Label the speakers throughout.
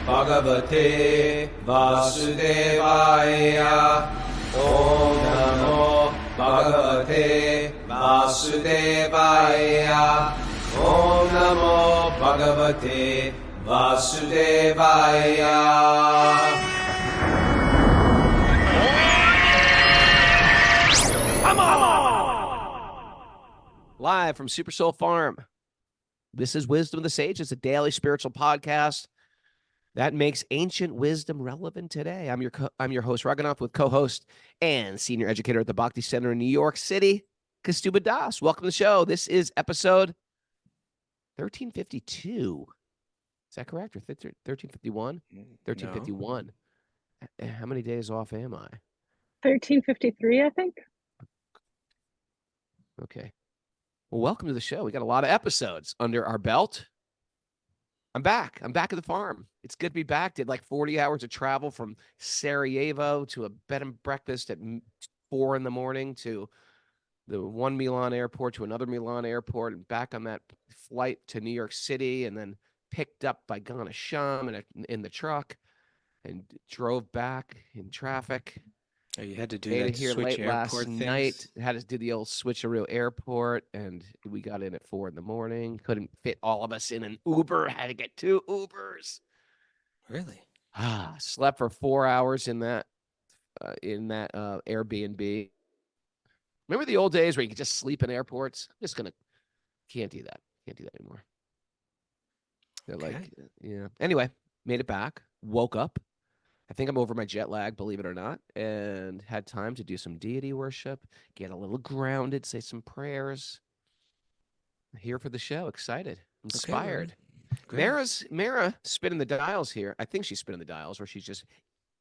Speaker 1: Bhagavate Vasudevaya. Om Namo Bhagavate Vasudevaya. Om Namo Bhagavate Vasudevaya.
Speaker 2: Live from Super Soul Farm. This is Wisdom of the Sages, a daily spiritual podcast that makes ancient wisdom relevant today. I'm your host, Raghunath, with co-host and senior educator at the Bhakti Center in New York City, Kastuba Das. Welcome to the show. This is episode 1352. Is that correct? Or 1351? 1351. No. How many days off am I?
Speaker 3: 1353, I think.
Speaker 2: Okay. Well, welcome to the show. We got a lot of episodes under our belt. I'm back. I'm back at the farm. It's good to be back. Did like 40 hours of travel from Sarajevo to a bed and breakfast at 4 a.m. to the one Milan airport to another Milan airport and back on that flight to New York City, and then picked up by Ghana Sham in the truck and drove back in traffic.
Speaker 4: Oh, you had to do
Speaker 2: Made
Speaker 4: that
Speaker 2: it here
Speaker 4: switch
Speaker 2: late
Speaker 4: airport
Speaker 2: last
Speaker 4: things?
Speaker 2: night. Had to do the old switcheroo airport, and we got in at 4 a.m. Couldn't fit all of us in an Uber. Had to get 2 Ubers.
Speaker 4: Really?
Speaker 2: Slept for 4 hours in that Airbnb. Remember the old days where you could just sleep in airports? Can't do that. Can't do that anymore. They're like, yeah. Anyway, made it back. Woke up. I think I'm over my jet lag, believe it or not, and had time to do some deity worship, get a little grounded, say some prayers. Here for the show. Excited. Inspired.
Speaker 4: Okay,
Speaker 2: Mara spinning the dials here. I think she's spinning the dials, or she's just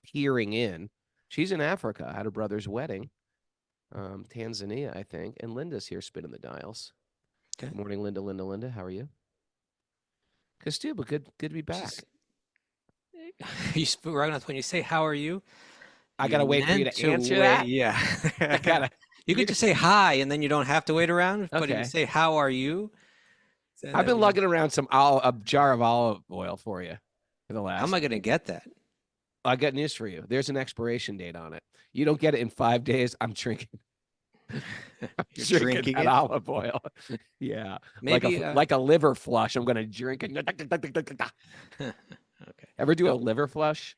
Speaker 2: peering in. She's in Africa at her brother's wedding, Tanzania, I think, and Linda's here spinning the dials.
Speaker 4: Okay.
Speaker 2: Good morning, Linda. How are you? Kastuba, good to be back.
Speaker 4: Raghunath, when you say "How are you,"
Speaker 2: I gotta wait for you to answer that.
Speaker 4: Yeah,
Speaker 2: I gotta.
Speaker 4: You could just say "Hi" and then you don't have to wait around.
Speaker 2: Okay.
Speaker 4: But if you say "How are you,"
Speaker 2: I've been lugging around a jar of olive oil for you for the last.
Speaker 4: How am I going to get that?
Speaker 2: I got news for you. There's an expiration date on it. You don't get it in 5 days. I'm drinking.
Speaker 4: You're drinking
Speaker 2: that
Speaker 4: it?
Speaker 2: olive oil. Yeah,
Speaker 4: Maybe
Speaker 2: like a liver flush. I'm gonna drink it.
Speaker 4: Okay.
Speaker 2: Ever do a liver flush?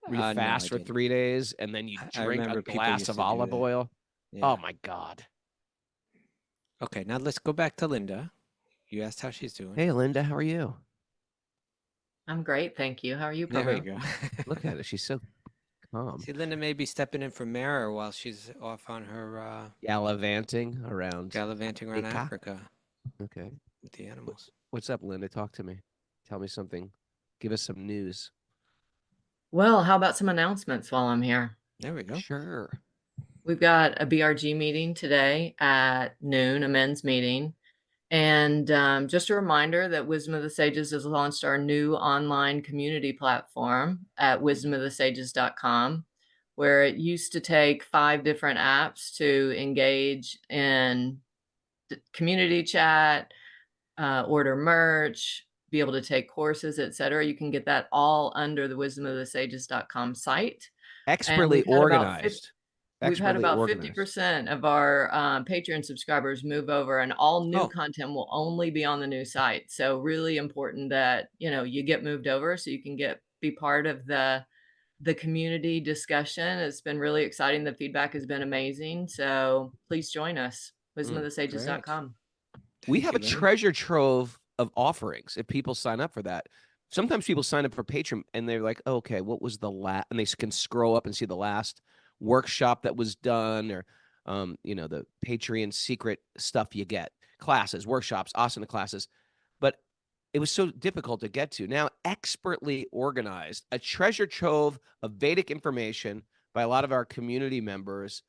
Speaker 2: Where you
Speaker 4: No,
Speaker 2: fast
Speaker 4: I
Speaker 2: for
Speaker 4: didn't.
Speaker 2: 3 days and then you
Speaker 4: I
Speaker 2: drink
Speaker 4: remember
Speaker 2: a
Speaker 4: people
Speaker 2: glass
Speaker 4: used
Speaker 2: of
Speaker 4: to do
Speaker 2: olive
Speaker 4: that.
Speaker 2: oil.
Speaker 4: Yeah.
Speaker 2: Oh my God.
Speaker 4: Okay, now let's go back to Linda. You asked how she's doing.
Speaker 2: Hey, Linda, how are you?
Speaker 3: I'm great, thank you. How are you,
Speaker 4: There we
Speaker 3: Prabhu?
Speaker 4: go.
Speaker 2: Look at her. She's so calm.
Speaker 4: See, Linda may be stepping in for Mara while she's off on her
Speaker 2: Gallivanting around.
Speaker 4: gallivanting around
Speaker 2: Africa.
Speaker 4: Africa
Speaker 2: Okay.
Speaker 4: with the animals.
Speaker 2: What's up, Linda? Talk to me. Tell me something. Give us some news.
Speaker 3: Well, how about some announcements while I'm here?
Speaker 4: There we go.
Speaker 2: Sure.
Speaker 3: We've got a BRG meeting today at noon, a men's meeting. And just a reminder that Wisdom of the Sages has launched our new online community platform at wisdomofthesages.com, where it used to take 5 different apps to engage in community chat, order merch, be able to take courses, etc. You can get that all under the wisdomofthesages.com site.
Speaker 2: Expertly organized.
Speaker 3: We've had about 50% of our Patreon subscribers move over, and all new content will only be on the new site. So really important that, you get moved over so you can be part of the community discussion. It's been really exciting. The feedback has been amazing. So please join us, wisdomofthesages.com.
Speaker 2: We have a treasure trove of offerings if people sign up for that. Sometimes people sign up for Patreon and they're like, okay, what was the last? And they can scroll up and see the last workshop that was done, or the Patreon secret stuff you get, classes, workshops, asana classes. But it was so difficult to get to. Now, expertly organized, a treasure trove of Vedic information by a lot of our community members.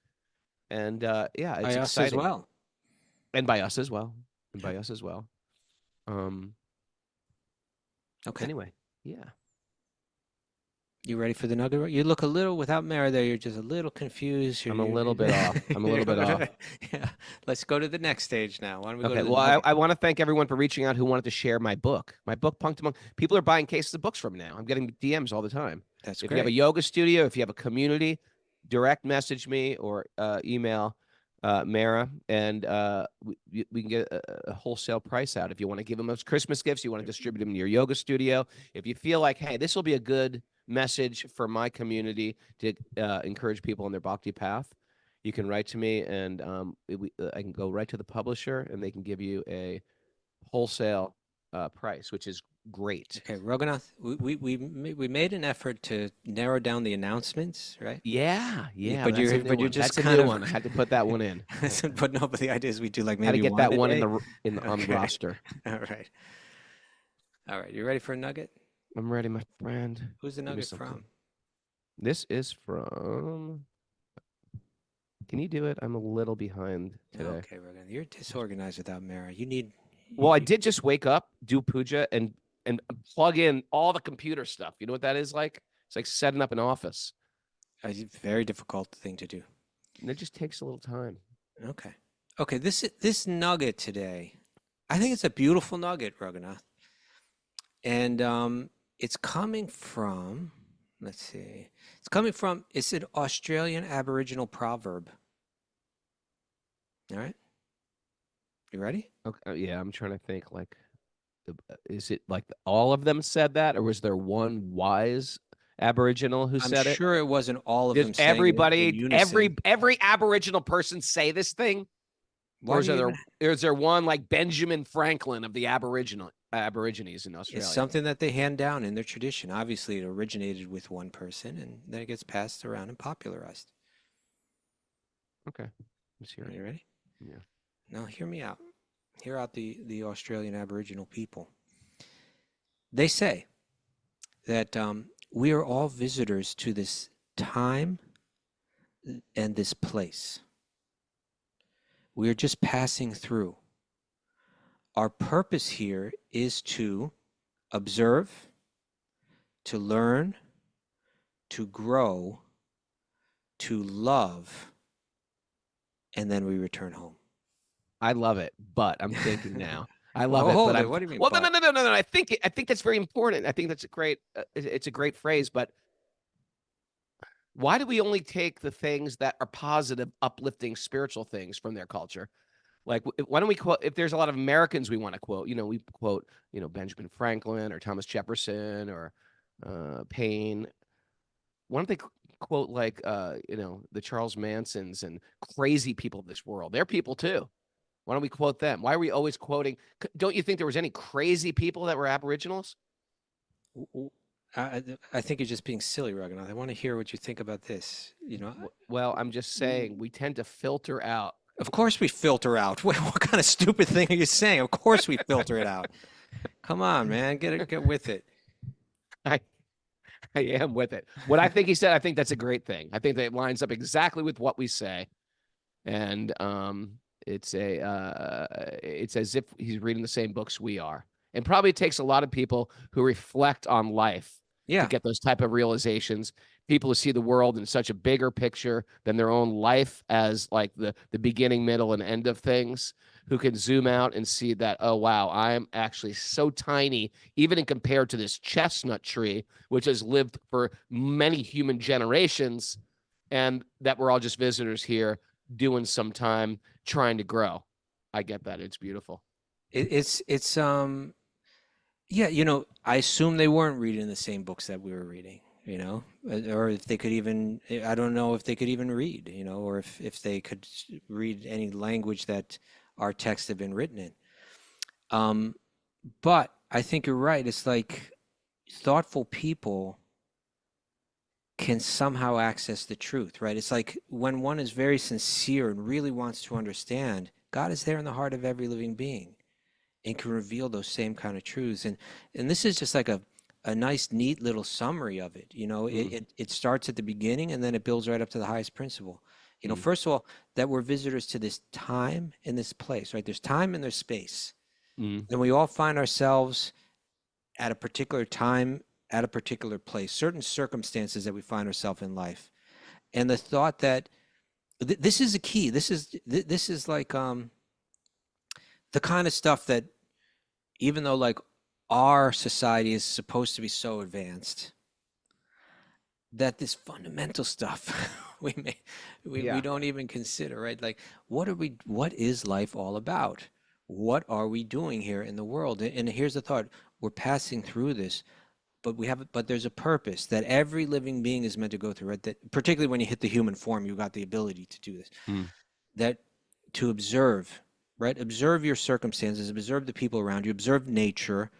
Speaker 2: And it's
Speaker 4: by
Speaker 2: exciting.
Speaker 4: Us as well.
Speaker 2: And by us as well. Okay.
Speaker 4: Okay.
Speaker 2: Anyway, yeah.
Speaker 4: You ready for the nugget? You look a little, without Mara there, you're just a little confused.
Speaker 2: I'm a little bit off. I'm a little bit off.
Speaker 4: Yeah. Let's go to the next stage now. Why don't we go
Speaker 2: Okay.
Speaker 4: to the
Speaker 2: Well,
Speaker 4: nugget?
Speaker 2: I want to thank everyone for reaching out who wanted to share my book. My book, Punk to Monk. People are buying cases of books from me now. I'm getting DMs all the time.
Speaker 4: That's
Speaker 2: If you have a
Speaker 4: great.
Speaker 2: yoga studio, if you have a community, direct message me or email Mara, and we can get a wholesale price out. If you want to give them those Christmas gifts, you want to distribute them to your yoga studio. If you feel like, hey, this will be a good message for my community to encourage people on their bhakti path, you can write to me, and I can go right to the publisher, and they can give you a wholesale price, which is great.
Speaker 4: Okay, Raghunath, we made an effort to narrow down the announcements, right?
Speaker 2: Yeah,
Speaker 4: But
Speaker 2: that's a
Speaker 4: you're
Speaker 2: new one.
Speaker 4: just
Speaker 2: That's a
Speaker 4: kind
Speaker 2: new
Speaker 4: of
Speaker 2: one. I had to put that one in.
Speaker 4: but no, but the idea is we do like
Speaker 2: Had to
Speaker 4: maybe
Speaker 2: get that one in
Speaker 4: a
Speaker 2: the on the
Speaker 4: Okay.
Speaker 2: roster.
Speaker 4: All right. All right, you ready for a nugget?
Speaker 2: I'm ready, my friend.
Speaker 4: Who's the
Speaker 2: Give me
Speaker 4: nugget
Speaker 2: something.
Speaker 4: from?
Speaker 2: This is from. Can you do it? I'm a little behind today.
Speaker 4: Okay, Raghunath, you're disorganized without Mara. You need.
Speaker 2: Well, I did just wake up, do puja, and plug in all the computer stuff. You know what that is like? It's like setting up an office,
Speaker 4: A very difficult thing to do.
Speaker 2: and it just takes a little time.
Speaker 4: Okay. Okay, this nugget today, I think it's a beautiful nugget, Raghunath. And it's coming from, let's see. It's an Australian Aboriginal proverb. All right? You ready?
Speaker 2: Okay, yeah, I'm trying to think. Like, is it like all of them said that, or was there one wise Aboriginal who
Speaker 4: I'm
Speaker 2: said it?
Speaker 4: sure it wasn't all of
Speaker 2: Does
Speaker 4: them saying it in
Speaker 2: everybody,
Speaker 4: unison.
Speaker 2: every Aboriginal person say this thing?
Speaker 4: Why
Speaker 2: Or
Speaker 4: do you
Speaker 2: is there one like Benjamin Franklin of the Aborigines in Australia?
Speaker 4: It's something that they hand down in their tradition. Obviously, it originated with one person, and then it gets passed around and popularized.
Speaker 2: Okay, let's hear
Speaker 4: Are
Speaker 2: it.
Speaker 4: you ready?
Speaker 2: Yeah.
Speaker 4: Now, hear me out. Hear out the Australian Aboriginal people. They say that we are all visitors to this time and this place. We are just passing through. Our purpose here is to observe, to learn, to grow, to love, and then we return home.
Speaker 2: I love it, but I'm thinking now. I
Speaker 4: Well,
Speaker 2: love it,
Speaker 4: hold
Speaker 2: but
Speaker 4: it.
Speaker 2: I'm
Speaker 4: What do you mean,
Speaker 2: well. No,
Speaker 4: but?
Speaker 2: no. I think that's very important. I think that's a great. It's a great phrase, but why do we only take the things that are positive, uplifting, spiritual things from their culture? Like, why don't we quote? If there's a lot of Americans we want to quote, we quote, Benjamin Franklin or Thomas Jefferson or Paine. Why don't they quote like, the Charles Mansons and crazy people of this world? They're people too. Why don't we quote them? Why are we always quoting? Don't you think there was any crazy people that were Aboriginals?
Speaker 4: I think you're just being silly, Raghunath. I want to hear what you think about this.
Speaker 2: Well, I'm just saying we tend to filter out.
Speaker 4: Of course we filter out. What kind of stupid thing are you saying? Of course we filter it out. Come on, man, get with it.
Speaker 2: I am with it. What I think he said, I think that's a great thing. I think that it lines up exactly with what we say, and it's as if he's reading the same books we are, and probably takes a lot of people who reflect on life
Speaker 4: Yeah.
Speaker 2: to get those type of realizations. People who see the world in such a bigger picture than their own life as like the beginning, middle, and end of things, who can zoom out and see that, oh, wow, I'm actually so tiny, even in compared to this chestnut tree, which has lived for many human generations, and that we're all just visitors here doing some time trying to grow. I get that. It's beautiful.
Speaker 4: It's yeah, I assume they weren't reading the same books that we were reading, or if they could even, I don't know if they could even read, or if they could read any language that our texts have been written in. But I think you're right. It's like thoughtful people can somehow access the truth, right? It's like when one is very sincere and really wants to understand, God is there in the heart of every living being and can reveal those same kind of truths. And this is just like a nice, neat little summary of it. It starts at the beginning and then it builds right up to the highest principle. First of all, that we're visitors to this time and this place, right? There's time and there's space. And we all find ourselves at a particular time at a particular place, certain circumstances that we find ourselves in life, and the thought that this is a key. This is like the kind of stuff that, even though like our society is supposed to be so advanced, that this fundamental stuff we don't even consider, right? Like, what is life all about? What are we doing here in the world? And here's the thought: we're passing through this, but there's a purpose that every living being is meant to go through, right? That particularly when you hit the human form, you've got the ability to do this. That to observe, right? Observe your circumstances, observe the people around you, observe nature,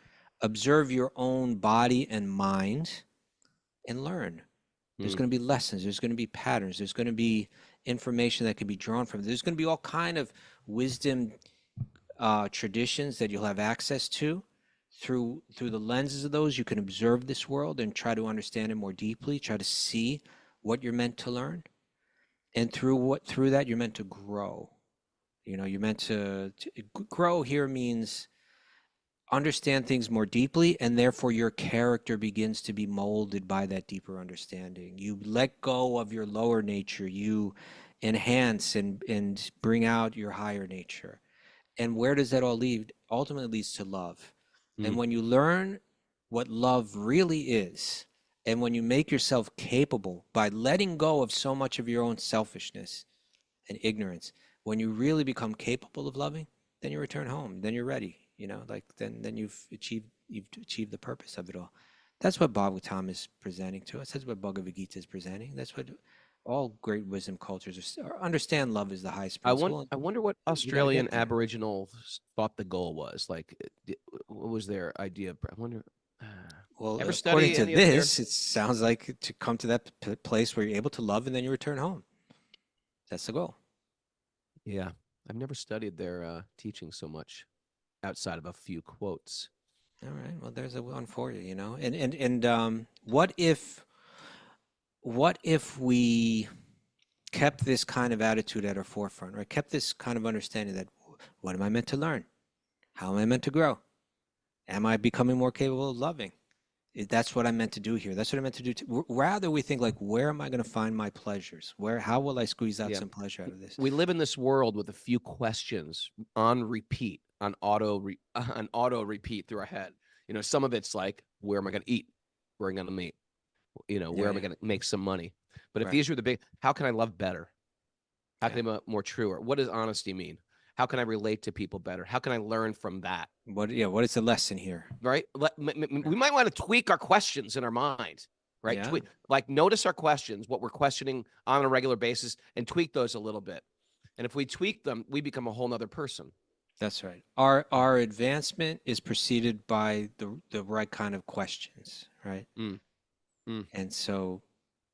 Speaker 4: observe your own body and mind, and learn. There's going to be lessons. There's going to be patterns. There's going to be information that can be drawn from. There's going to be all kind of wisdom traditions that you'll have access to. Through the lenses of those, you can observe this world and try to understand it more deeply. Try to see what you're meant to learn, and through that you're meant to grow. You're meant to grow. Here means understand things more deeply, and therefore your character begins to be molded by that deeper understanding. You let go of your lower nature, you enhance and bring out your higher nature. And where does that all lead? Ultimately leads to love. And when you learn what love really is, and when you make yourself capable by letting go of so much of your own selfishness and ignorance, when you really become capable of loving, then you return home, then you're ready. Then you've achieved the purpose of it all. That's what Bhagavatam is presenting to us. That's what Bhagavad Gita is presenting. That's what all great wisdom cultures understand. Love is the highest principle.
Speaker 2: I wonder what Australian Aboriginals thought the goal was. Like, what was their idea? I wonder.
Speaker 4: Well, according to this, it sounds like to come to that place where you're able to love and then you return home. That's the goal.
Speaker 2: Yeah, I've never studied their teaching so much, outside of a few quotes.
Speaker 4: All right. Well, there's a one for you. And what if we kept this kind of attitude at our forefront, right? Kept this kind of understanding that, what am I meant to learn? How am I meant to grow? Am I becoming more capable of loving? That's what I'm meant to do here. That's what I'm meant to do. Rather, we think like, where am I going to find my pleasures? How will I squeeze out some pleasure out of this?
Speaker 2: We live in this world with a few questions on repeat, on auto repeat through our head. Some of it's like, where am I going to eat? Where am I going to meet? Where am I going to make some money? But if these are the big, how can I love better? How can I be more truer? What does honesty mean? How can I relate to people better? How can I learn from that?
Speaker 4: What is the lesson here?
Speaker 2: Right? We might want to tweak our questions in our mind, right?
Speaker 4: Yeah.
Speaker 2: Like, notice our questions, what we're questioning on a regular basis, and tweak those a little bit. And if we tweak them, we become a whole nother person.
Speaker 4: That's right. Our advancement is preceded by the right kind of questions, right? And so,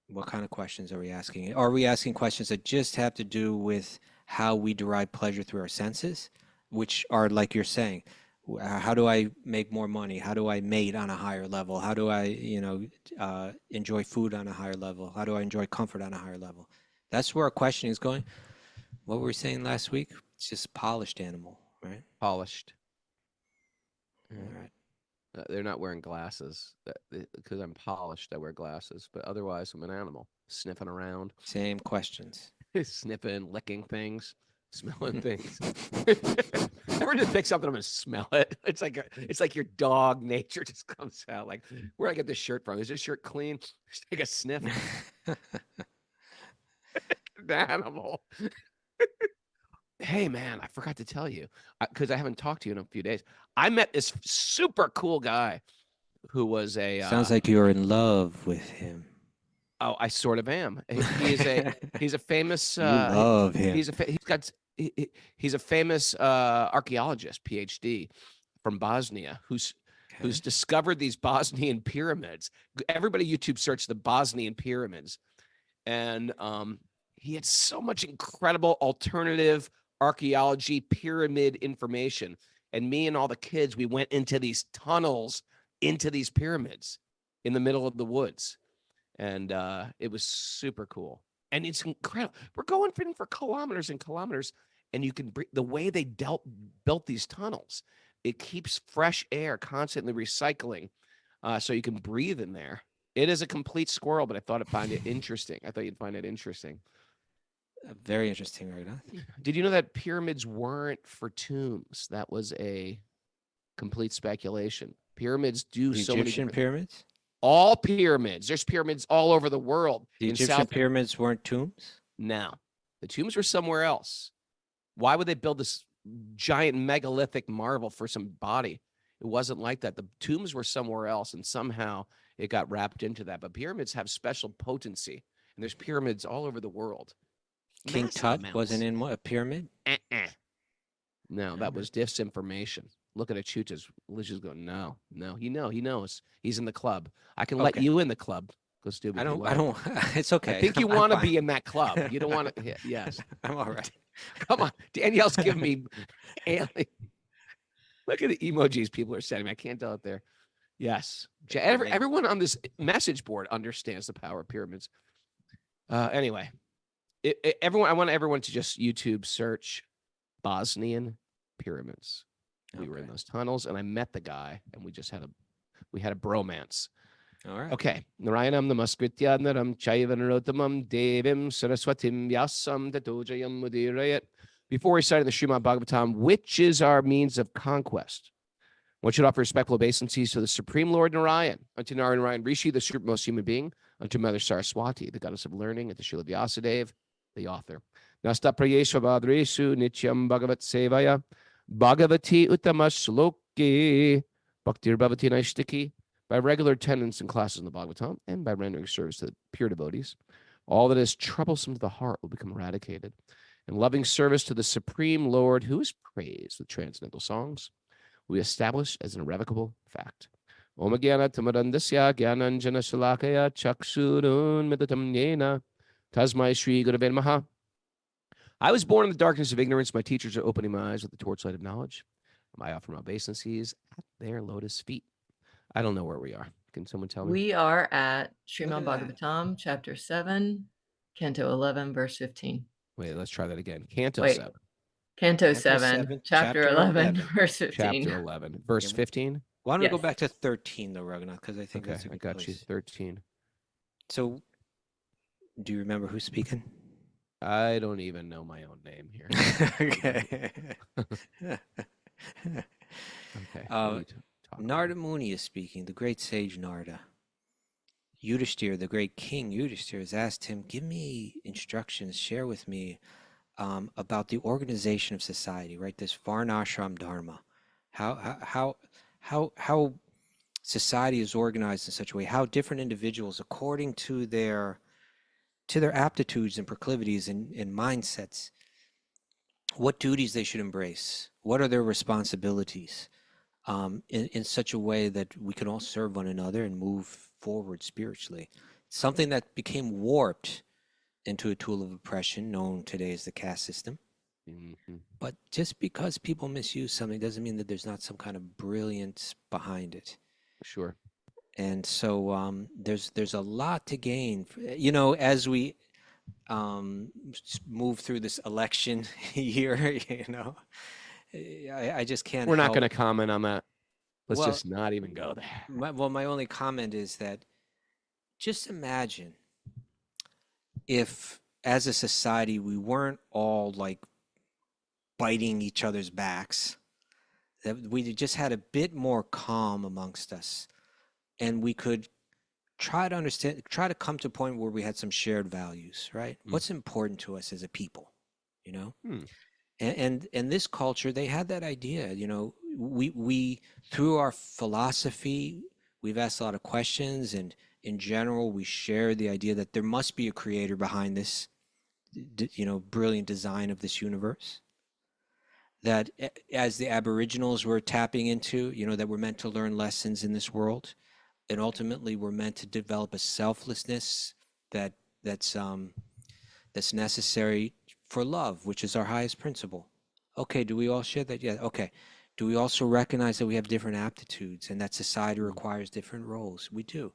Speaker 4: what kind of questions are we asking? Are we asking questions that just have to do with how we derive pleasure through our senses, which are, like you're saying, how do I make more money? How do I mate on a higher level? How do I, enjoy food on a higher level? How do I enjoy comfort on a higher level? That's where our questioning is going. What were we saying last week? It's just polished animal, right?
Speaker 2: Polished.
Speaker 4: All right.
Speaker 2: They're not wearing glasses because I'm polished. I wear glasses, but otherwise I'm an animal sniffing around.
Speaker 4: Same questions.
Speaker 2: Sniffing, licking things, smelling things. Ever just pick something up and smell it? It's like your dog nature just comes out. Like, where'd I get this shirt from? Is this shirt clean? Just take a sniff. The animal. Hey, man, I forgot to tell you, because I haven't talked to you in a few days. I met this super cool guy who was a...
Speaker 4: Sounds like you're in love with him.
Speaker 2: Oh, I sort of am. He's a famous...
Speaker 4: You love him.
Speaker 2: He's a famous archaeologist, PhD, from Bosnia, who's discovered these Bosnian pyramids. Everybody YouTube search the Bosnian pyramids. And he had so much incredible alternative archaeology pyramid information. And me and all the kids, we went into these tunnels, into these pyramids in the middle of the woods. And it was super cool. And it's incredible. We're going for kilometers and kilometers. And you can the way they built these tunnels, it keeps fresh air constantly recycling so you can breathe in there. It is a complete squirrel, but I thought I'd find it interesting. I thought you'd find it interesting.
Speaker 4: Very interesting, Raghunath.
Speaker 2: Did you know that pyramids weren't for tombs? That was a complete speculation. Pyramids do
Speaker 4: The
Speaker 2: so many
Speaker 4: Egyptian
Speaker 2: different.
Speaker 4: pyramids?
Speaker 2: All pyramids. There's pyramids all over the world.
Speaker 4: The
Speaker 2: In
Speaker 4: Egyptian
Speaker 2: South
Speaker 4: pyramids weren't tombs?
Speaker 2: No, the tombs were somewhere else. Why would they build this giant megalithic marvel for some body? It wasn't like that. The tombs were somewhere else, and somehow it got wrapped into that. But pyramids have special potency, and there's pyramids all over the world.
Speaker 4: King
Speaker 2: Massive
Speaker 4: Tut
Speaker 2: amounts.
Speaker 4: wasn't in a pyramid?
Speaker 2: No, that was disinformation. Look at Achuta's. Lisha's going, no, he knows. He's in the club. I can let
Speaker 4: Okay.
Speaker 2: you in the club. Go stupid.
Speaker 4: I don't, it's okay.
Speaker 2: I think you
Speaker 4: I'm
Speaker 2: want to
Speaker 4: fine.
Speaker 2: be in that club. You don't want to. Yes.
Speaker 4: I'm all right.
Speaker 2: Come on. Danielle's giving me alien. Look at the emojis people are sending me. I can't tell it there. Yes. Everyone on this message board understands the power of pyramids. Anyway, I want everyone to just YouTube search Bosnian pyramids. We were in those tunnels, and I met the guy, and we had a bromance.
Speaker 4: All right.
Speaker 2: Okay. Narayanam namaskrityanam chaivanrotamam devim saraswatim vyasam tatojayam mudirayat. Before we started the Srimad Bhagavatam, which is our means of conquest? One should offer respectful obeisances to the Supreme Lord Narayan, unto Narayan Rishi, the supremest human being, unto Mother Saraswati, the goddess of learning, and to Srila Vyasadeva, the author. Nasta prayesva badresu nityam bhagavat sevaya bhagavati uttama shloki bhaktir bhavati naishtiki. By regular attendance in classes in the Bhagavatam and by rendering service to pure devotees, all that is troublesome to the heart will become eradicated. And loving service to the Supreme Lord, who is praised with transcendental songs, we establish as an irrevocable fact. Om Gyana Tamarandasya Gyananjana Shalakaya Chaksurun Midatam Yena Tasmai Shri Gurave Namaha. I was born in the darkness of ignorance. My teachers are opening my eyes with the torchlight of knowledge. I offer my obeisances at their lotus feet. I don't know where we are. Can someone tell me?
Speaker 3: We are at Srimad
Speaker 4: Look at that.
Speaker 3: Bhagavatam, chapter 7, Canto 11, verse 15.
Speaker 2: Wait, let's try that again. Canto
Speaker 3: Wait.
Speaker 2: 7.
Speaker 3: Canto
Speaker 4: Canto
Speaker 3: 7,
Speaker 4: 7,
Speaker 3: chapter 11,
Speaker 4: 11.
Speaker 3: verse 15.
Speaker 2: Chapter 11. Verse
Speaker 4: Yeah,
Speaker 2: 15?
Speaker 4: Why don't we go
Speaker 3: Yes.
Speaker 4: back to 13, though, Raghunath? Because I think
Speaker 2: Okay,
Speaker 4: that's a
Speaker 2: I
Speaker 4: good
Speaker 2: got
Speaker 4: place.
Speaker 2: you. 13.
Speaker 4: So, do you remember who's speaking?
Speaker 2: I don't even know my own name here.
Speaker 4: Okay.
Speaker 2: Okay.
Speaker 4: Uh,
Speaker 2: we need to talk about
Speaker 4: Narada
Speaker 2: it.
Speaker 4: Muni is speaking, the great sage Narada. Yudhishthira, the great king Yudhishthira, has asked him, give me instructions, share with me about the organization of society, right? This Varnashram Dharma. How society is organized in such a way, how different individuals, according to their aptitudes and proclivities and mindsets, what duties they should embrace, what are their responsibilities, in such a way that we can all serve one another and move forward spiritually. Something that became warped into a tool of oppression known today as the caste system.
Speaker 2: Mhm.
Speaker 4: But just because people misuse something doesn't mean that there's not some kind of brilliance behind it.
Speaker 2: Sure.
Speaker 4: And so there's a lot to gain, as we move through this election year. I just can't.
Speaker 2: We're not
Speaker 4: help.
Speaker 2: going to comment on that. Let's
Speaker 4: Well,
Speaker 2: just not even go there.
Speaker 4: My only comment is that just imagine if, as a society, we weren't all like biting each other's backs, that we just had a bit more calm amongst us, and we could try to come to a point where we had some shared values, right? What's important to us as a people, And this culture, they had that idea, we through our philosophy, we've asked a lot of questions, and in general, we share the idea that there must be a creator behind this, brilliant design of this universe. That as the Aboriginals were tapping into, that we're meant to learn lessons in this world, and ultimately we're meant to develop a selflessness that's necessary for love, which is our highest principle. Okay, do we all share that? Yeah, okay. Do we also recognize that we have different aptitudes and that society requires different roles? We do.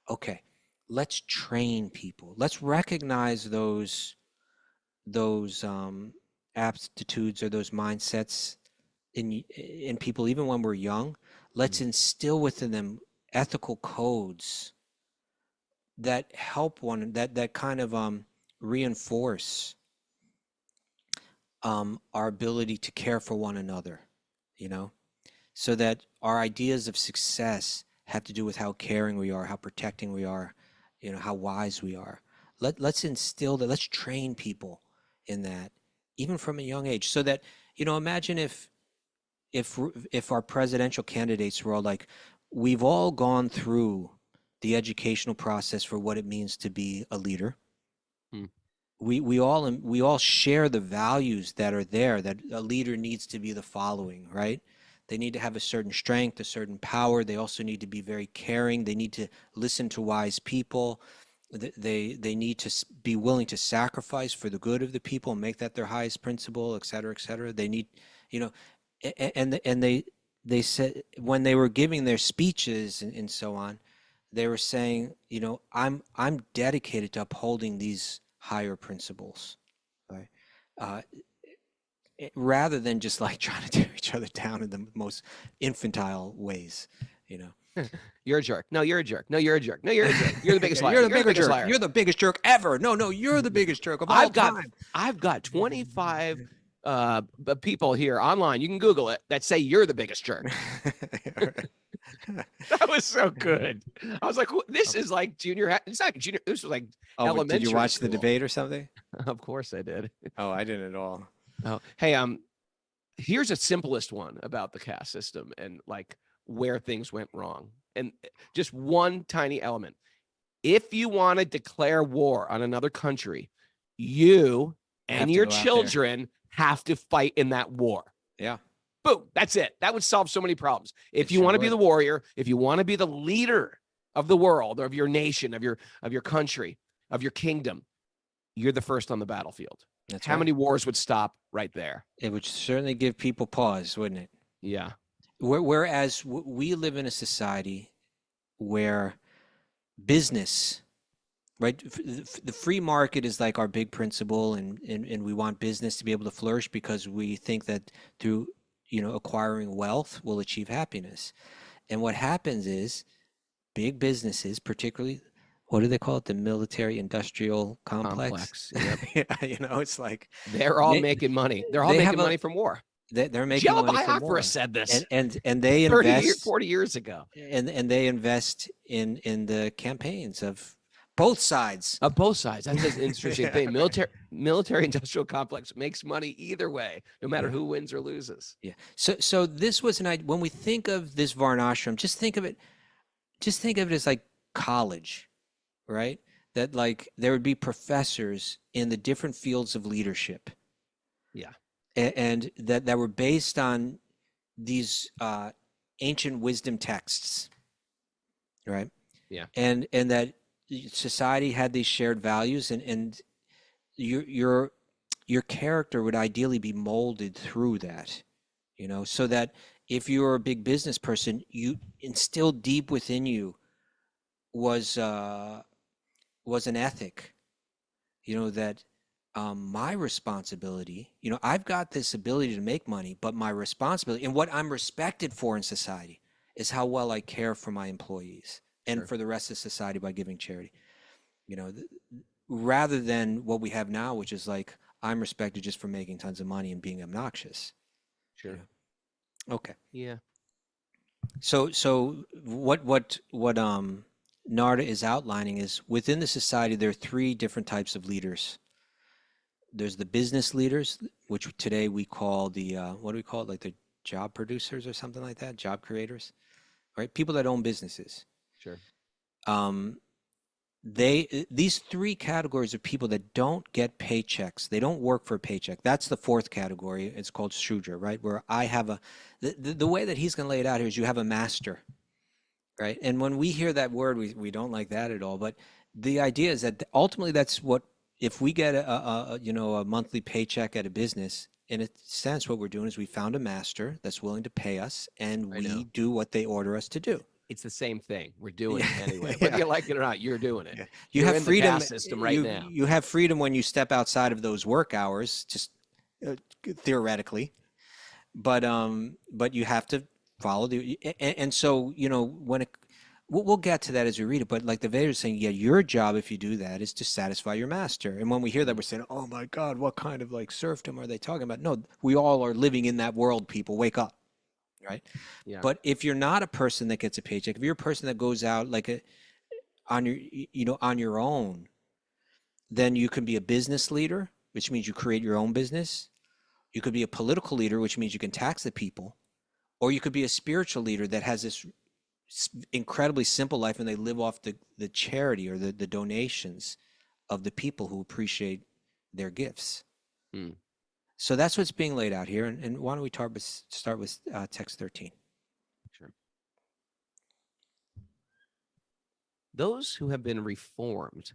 Speaker 4: Okay, let's train people. Let's recognize those aptitudes or those mindsets in people, even when we're young. Let's instill within them ethical codes that help that kind of reinforce our ability to care for one another, you know, so that our ideas of success have to do with how caring we are, how protecting we are, you know, how wise we are. Let's instill that. Let's train people in that, even from a young age, so that, you know, imagine if our presidential candidates were all like, we've all gone through the educational process for what it means to be a leader.
Speaker 2: Hmm.
Speaker 4: We all share the values that are there, that a leader needs to be the following, right? They need to have a certain strength, a certain power. They also need to be very caring. They need to listen to wise people. They need to be willing to sacrifice for the good of the people and make that their highest principle, et cetera, et cetera. They need, you know, and they said when they were giving their speeches and so on, they were saying, you know, I'm dedicated to upholding these higher principles, right? Rather than just like trying to tear each other down in the most infantile ways, you know.
Speaker 2: You're a jerk. No, you're a jerk. No, you're a jerk. No, you're a jerk. You're the biggest liar.
Speaker 4: You're the
Speaker 2: You're the
Speaker 4: biggest
Speaker 2: biggest
Speaker 4: jerk.
Speaker 2: liar.
Speaker 4: You're the biggest jerk ever. No, you're the biggest jerk of all time.
Speaker 2: I've got 25 people here online. You can Google it that say you're the biggest jerk. That was so good. I was like, this is like junior. It's not junior. This was like elementary.
Speaker 4: Did you watch the
Speaker 2: school.
Speaker 4: debate or something?
Speaker 2: Of course I did.
Speaker 4: Oh, I didn't at all.
Speaker 2: Oh, hey, here's a simplest one about the caste system and like where things went wrong. And just one tiny element. If you want to declare war on another country, you and your children have to fight in that war.
Speaker 4: Yeah.
Speaker 2: Boom. That's it. That would solve so many problems. If you want to be the warrior, if you want to be the leader of the world or of your nation, of your country, of your kingdom, you're the first on the battlefield.
Speaker 4: That's
Speaker 2: How many wars would stop right there?
Speaker 4: It would certainly give people pause, wouldn't it?
Speaker 2: Yeah.
Speaker 4: Whereas we live in a society where business, right? The free market is like our big principle, and we want business to be able to flourish because we think that through, you know, acquiring wealth we'll achieve happiness. And what happens is big businesses, particularly, what do they call it? The military industrial complex.
Speaker 2: Yep.
Speaker 4: Yeah, you know, it's like
Speaker 2: they're all making money. They're all making money from war.
Speaker 4: They're making money from war.
Speaker 2: Said this.
Speaker 4: And they invest
Speaker 2: 40 years ago.
Speaker 4: And they invest in the campaigns of both sides.
Speaker 2: Of both sides. That's an interesting thing. Military industrial complex makes money either way, no matter who wins or loses.
Speaker 4: Yeah. So this was when we think of this Varnashram, just think of it as like college, right? That like there would be professors in the different fields of leadership.
Speaker 2: Yeah.
Speaker 4: And that were based on these ancient wisdom texts, right?
Speaker 2: Yeah.
Speaker 4: And that society had these shared values, and your character would ideally be molded through that, you know, so that if you're a big business person, you instilled deep within you was an ethic, you know, that my responsibility, you know, I've got this ability to make money, but my responsibility and what I'm respected for in society is how well I care for my employees and for the rest of society by giving charity, you know, rather than what we have now, which is like, I'm respected just for making tons of money and being obnoxious.
Speaker 2: Sure.
Speaker 4: You know? Okay.
Speaker 2: Yeah.
Speaker 4: So what Narda is outlining is within the society, there are three different types of leaders. There's the business leaders, which today we call the, what do we call it? Like the job producers or something like that, job creators, right? People that own businesses.
Speaker 2: Sure.
Speaker 4: These three categories of people that don't get paychecks, they don't work for a paycheck. That's the fourth category. It's called Shudra, right? Where I have the way that he's going to lay it out here is you have a master, right? And when we hear that word, we don't like that at all. But the idea is that ultimately that's what, if we get a monthly paycheck at a business, in a sense, what we're doing is we found a master that's willing to pay us, and we do what they order us to do.
Speaker 2: It's the same thing. We're doing it anyway. Whether you like it or not, you're doing it.
Speaker 4: Yeah.
Speaker 2: You have
Speaker 4: freedom
Speaker 2: in the caste system right now.
Speaker 4: You have freedom when you step outside of those work hours, just theoretically, but you have to follow and so, you know, we'll get to that as we read it, but like the Vedas are saying, yeah, your job if you do that is to satisfy your master. And when we hear that, we're saying, oh my God, what kind of like serfdom are they talking about? No, we all are living in that world, people. Wake up, right?
Speaker 2: Yeah.
Speaker 4: But if you're not a person that gets a paycheck, if you're a person that goes out like on your, on your own, then you can be a business leader, which means you create your own business. You could be a political leader, which means you can tax the people, or you could be a spiritual leader that has this incredibly simple life and they live off the charity or the donations of the people who appreciate their gifts.
Speaker 2: Hmm.
Speaker 4: So that's what's being laid out here. And why don't we start with text 13?
Speaker 2: Sure. Those who have been reformed,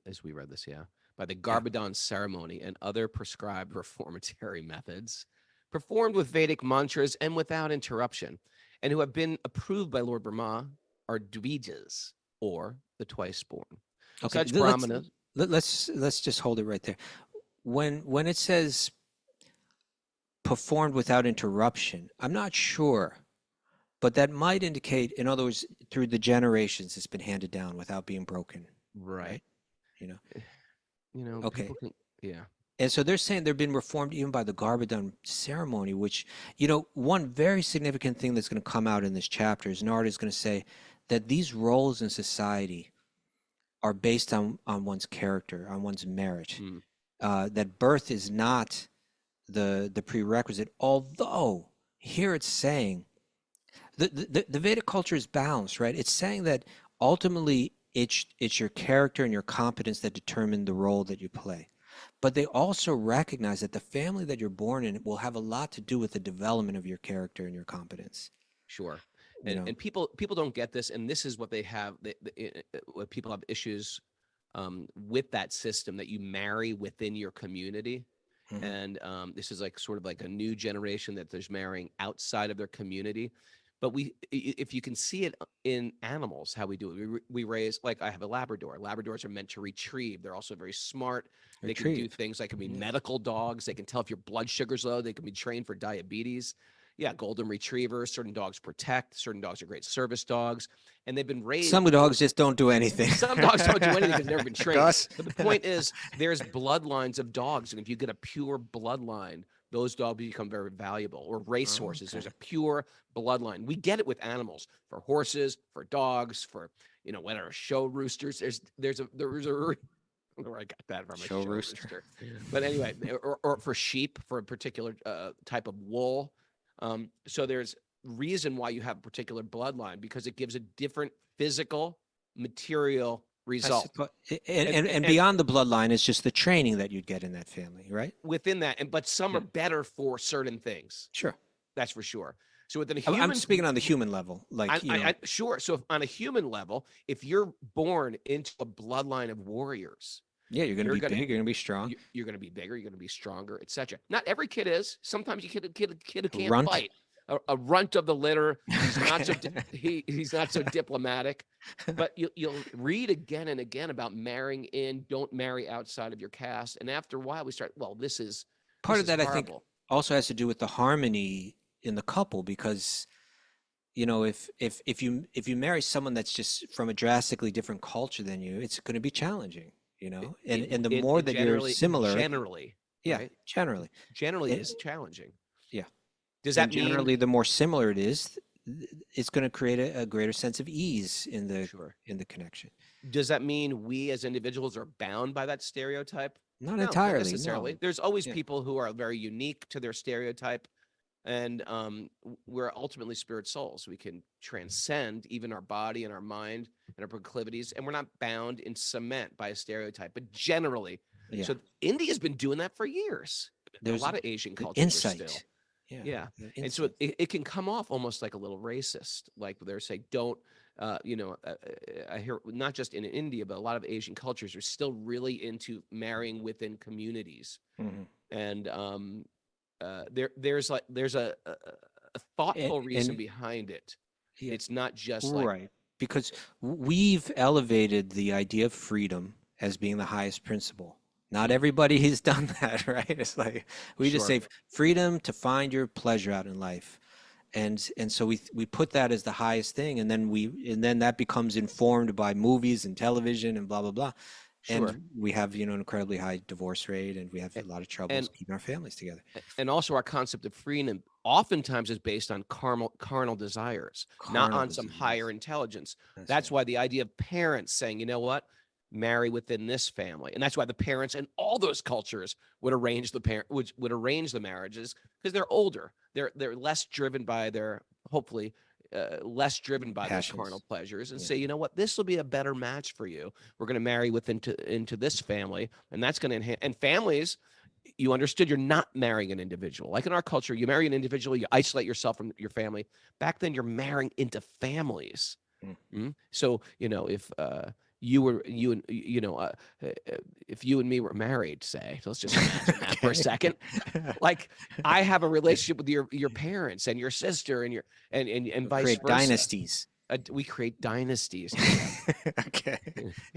Speaker 2: as we read this, by the Garbhadan ceremony and other prescribed reformatory methods, performed with Vedic mantras and without interruption, and who have been approved by Lord Brahma are Dvijas, or the twice born.
Speaker 4: Okay,
Speaker 2: Such brahmanas.
Speaker 4: let's just hold it right there. When it says performed without interruption, I'm not sure, but that might indicate, in other words, through the generations, it's been handed down without being broken.
Speaker 2: Right.
Speaker 4: Okay.
Speaker 2: People can,
Speaker 4: And so they're saying they've been reformed even by the Garbhadan ceremony, which, one very significant thing that's going to come out in this chapter is Narada is going to say that these roles in society are based on one's character, on one's merit, that birth is not the prerequisite, although here it's saying the Vedic culture is balanced, right? It's saying that ultimately it's your character and your competence that determine the role that you play. But they also recognize that the family that you're born in will have a lot to do with the development of your character and your competence.
Speaker 2: Sure. And people don't get this, and this is what they have. What people have issues with that system, that you marry within your community. Mm-hmm. And this is like sort of like a new generation that there's marrying outside of their community. But if you can see it in animals, how we do it, we raise, like I have a Labrador. Labradors are meant to retrieve. They're also very smart. They can do things like, can be medical dogs. They can tell if your blood sugar's low. They can be trained for diabetes. Yeah, golden retrievers. Certain dogs protect. Certain dogs are great service dogs. And they've been raised.
Speaker 4: Some dogs just don't do anything.
Speaker 2: Some dogs don't do anything because they've never been trained. But the point is, there's bloodlines of dogs. And if you get a pure bloodline, those dogs become very valuable. Or racehorses. There's a pure bloodline. We get it with animals, for horses, for dogs, for, whatever, show roosters. There's a I don't know where I got that from.
Speaker 4: Show rooster.
Speaker 2: But anyway, or for sheep, for a particular type of wool. So there's reason why you have a particular bloodline, because it gives a different physical, material result.
Speaker 4: And beyond the bloodline is just the training that you'd get in that family, right?
Speaker 2: Within that, but some are better for certain things.
Speaker 4: Sure.
Speaker 2: That's for sure. So within a human,
Speaker 4: I'm speaking on the human level, like
Speaker 2: sure. So on a human level, if you're born into a bloodline of warriors,
Speaker 4: you're going to be big, you're going to be strong.
Speaker 2: You're going to be bigger, you're going to be stronger, etc. Not every kid is. Sometimes you kid who can't
Speaker 4: runt.
Speaker 2: fight. A runt of the litter. He's not so he's not so diplomatic. But you'll read again and again about marrying in. Don't marry outside of your caste. And after a while, we start. Well, this is
Speaker 4: part of that.
Speaker 2: Horrible.
Speaker 4: I think also has to do with the harmony in the couple, because if you marry someone that's just from a drastically different culture than you, it's going to be challenging. And the more that you're similar,
Speaker 2: generally, right?
Speaker 4: generally
Speaker 2: is challenging.
Speaker 4: Yeah.
Speaker 2: Does that mean
Speaker 4: generally the more similar it is, it's going to create a greater sense of ease in the connection?
Speaker 2: Does that mean we as individuals are bound by that stereotype?
Speaker 4: Not entirely.
Speaker 2: Not necessarily.
Speaker 4: No.
Speaker 2: There's always people who are very unique to their stereotype. And we're ultimately spirit souls. We can transcend even our body and our mind and our proclivities, and we're not bound in cement by a stereotype. But generally, so India's been doing that for years. There's a lot of Asian cultures
Speaker 4: insight.
Speaker 2: Are still. Yeah. And so it can come off almost like a little racist, like they're saying, don't, I hear not just in India, but a lot of Asian cultures are still really into marrying within communities. Mm-hmm. And there's a thoughtful reason behind it. It's not just
Speaker 4: right, because we've elevated the idea of freedom as being the highest principle. Not everybody has done that, right? It's like we just say freedom to find your pleasure out in life. And so we put that as the highest thing, and then that becomes informed by movies and television and blah blah blah.
Speaker 2: Sure.
Speaker 4: And we have, an incredibly high divorce rate, and we have a lot of troubles
Speaker 2: And
Speaker 4: keeping our families together.
Speaker 2: and also our concept of freedom oftentimes is based on carnal desires, not
Speaker 4: Carnal
Speaker 2: on some
Speaker 4: desires.
Speaker 2: higher intelligence.
Speaker 4: That's
Speaker 2: That's
Speaker 4: right.
Speaker 2: why the idea of parents saying, you know what, marry within this family, and that's why the parents in all those cultures would arrange the marriages, because they're older, they're less driven by their hopefully less driven by their carnal
Speaker 4: Passions.
Speaker 2: pleasures, and
Speaker 4: Yeah.
Speaker 2: say, you know what, this will be a better match for you. We're going to marry into this family, and that's going to enhance. And families, you understood, you're not marrying an individual. Like in our culture, you marry an individual, you isolate yourself from your family. Back then, you're marrying into families. So, if if you and me were married, say, let's just imagine that for a second. Like, I have a relationship with your parents and your sister and and vice
Speaker 4: Create
Speaker 2: versa.
Speaker 4: dynasties.
Speaker 2: We create dynasties.
Speaker 4: Okay.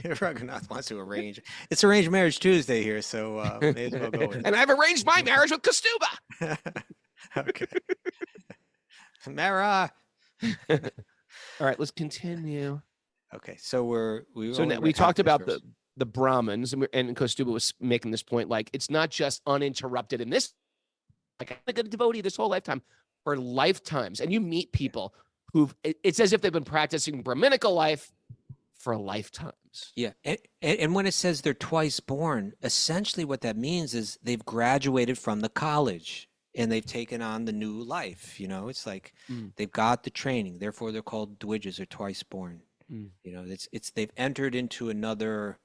Speaker 4: Raghunath wants to arrange. It's Arranged Marriage Tuesday here, so may as well go with it.
Speaker 2: And I've arranged my marriage with Kastuba.
Speaker 4: Okay. Mara.
Speaker 2: All right, let's continue.
Speaker 4: Okay, so we
Speaker 2: So
Speaker 4: only
Speaker 2: now
Speaker 4: read
Speaker 2: we
Speaker 4: half
Speaker 2: talked
Speaker 4: this
Speaker 2: about
Speaker 4: verse.
Speaker 2: the Brahmins, and Kostuba was making this point, like, it's not just uninterrupted in this, like, I'm like a devotee this whole lifetime, for lifetimes. And you meet people it's as if they've been practicing Brahminical life for lifetimes.
Speaker 4: Yeah, and when it says they're twice born, essentially what that means is they've graduated from the college and they've taken on the new life. It's like they've got the training, therefore they're called Dwijas, or twice born. They've entered into another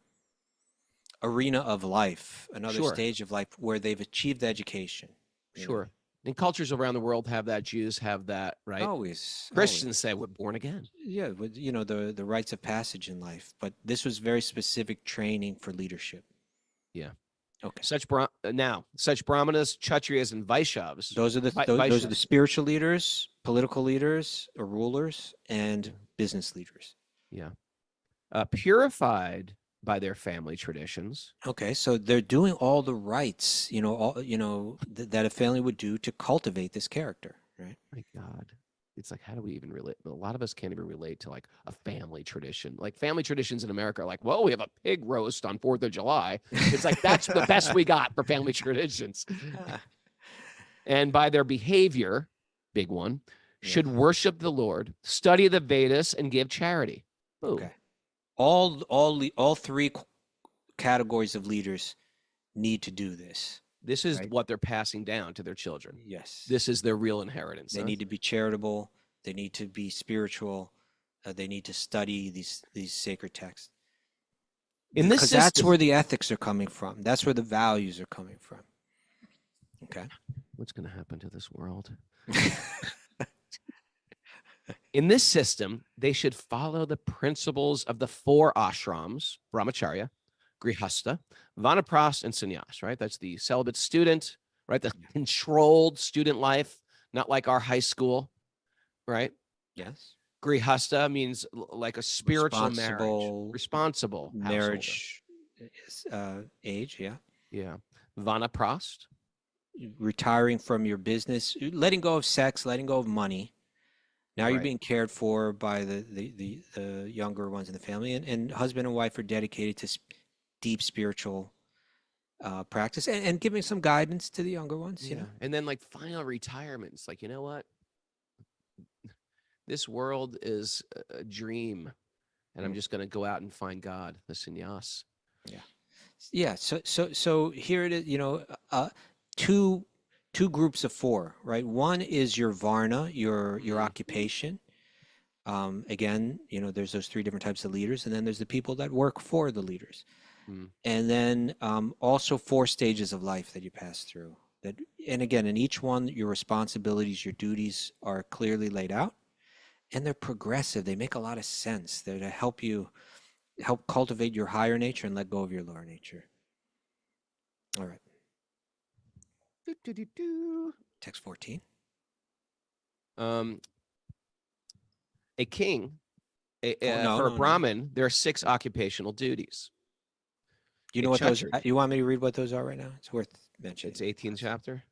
Speaker 4: arena of life, another
Speaker 2: Sure.
Speaker 4: stage of life where they've achieved education.
Speaker 2: Sure. And cultures around the world have that. Jews have that, right?
Speaker 4: Always.
Speaker 2: Christians say we're born again.
Speaker 4: Yeah, the rites of passage in life, but this was very specific training for leadership.
Speaker 2: Yeah.
Speaker 4: Okay.
Speaker 2: Such brahmanas, kshatriyas, and vaishyavas.
Speaker 4: Those are the spiritual leaders, political leaders, or rulers, and business leaders.
Speaker 2: Yeah. Purified by their family traditions.
Speaker 4: Okay, so they're doing all the rites, that a family would do to cultivate this character, right?
Speaker 2: My God. It's like, how do we even relate? A lot of us can't even relate to like a family tradition. Like family traditions in America are like, well, we have a pig roast on 4th of July. It's like, that's the best we got for family traditions. And by their behavior, big one, should worship the Lord, study the Vedas, and give charity. Ooh.
Speaker 4: Okay. All three categories of leaders need to do this.
Speaker 2: This is what they're passing down to their children.
Speaker 4: Yes.
Speaker 2: This is their real inheritance.
Speaker 4: They need to be charitable. They need to be spiritual. They need to study these sacred texts. Because that's where the ethics are coming from. That's where the values are coming from. Okay.
Speaker 2: What's going to happen to this world? In this system, they should follow the principles of the 4 ashrams: brahmacharya, grihastha, vanaprastha, and sannyas, right? That's the celibate student, right? The controlled student life, not like our high school, right?
Speaker 4: Yes.
Speaker 2: Grihastha means like a spiritual marriage. Responsible
Speaker 4: marriage age, yeah.
Speaker 2: Yeah. Vanaprastha.
Speaker 4: Retiring from your business, letting go of sex, letting go of money. Now you're being cared for by the younger ones in the family, and husband and wife are dedicated to deep spiritual practice and giving some guidance to the younger ones. You know,
Speaker 2: and then like final retirement. It's like, you know what? This world is a dream, and I'm just going to go out and find God, the sannyas.
Speaker 4: Yeah, yeah. So here it is. You know, two groups of 4, right? One is your varna, your occupation. Again, you know, there's those 3 different types of leaders, and then there's the people that work for the leaders. And then also 4 stages of life that you pass through. And again, in each one, your responsibilities, your duties are clearly laid out, and they're progressive. They make a lot of sense. They're to help cultivate your higher nature and let go of your lower nature. All right. Text 14.
Speaker 2: A king, for a Brahmin, there are 6 occupational duties.
Speaker 4: Do you know what those? You want me to read what those are right now? It's worth mentioning.
Speaker 2: It's 18th chapter.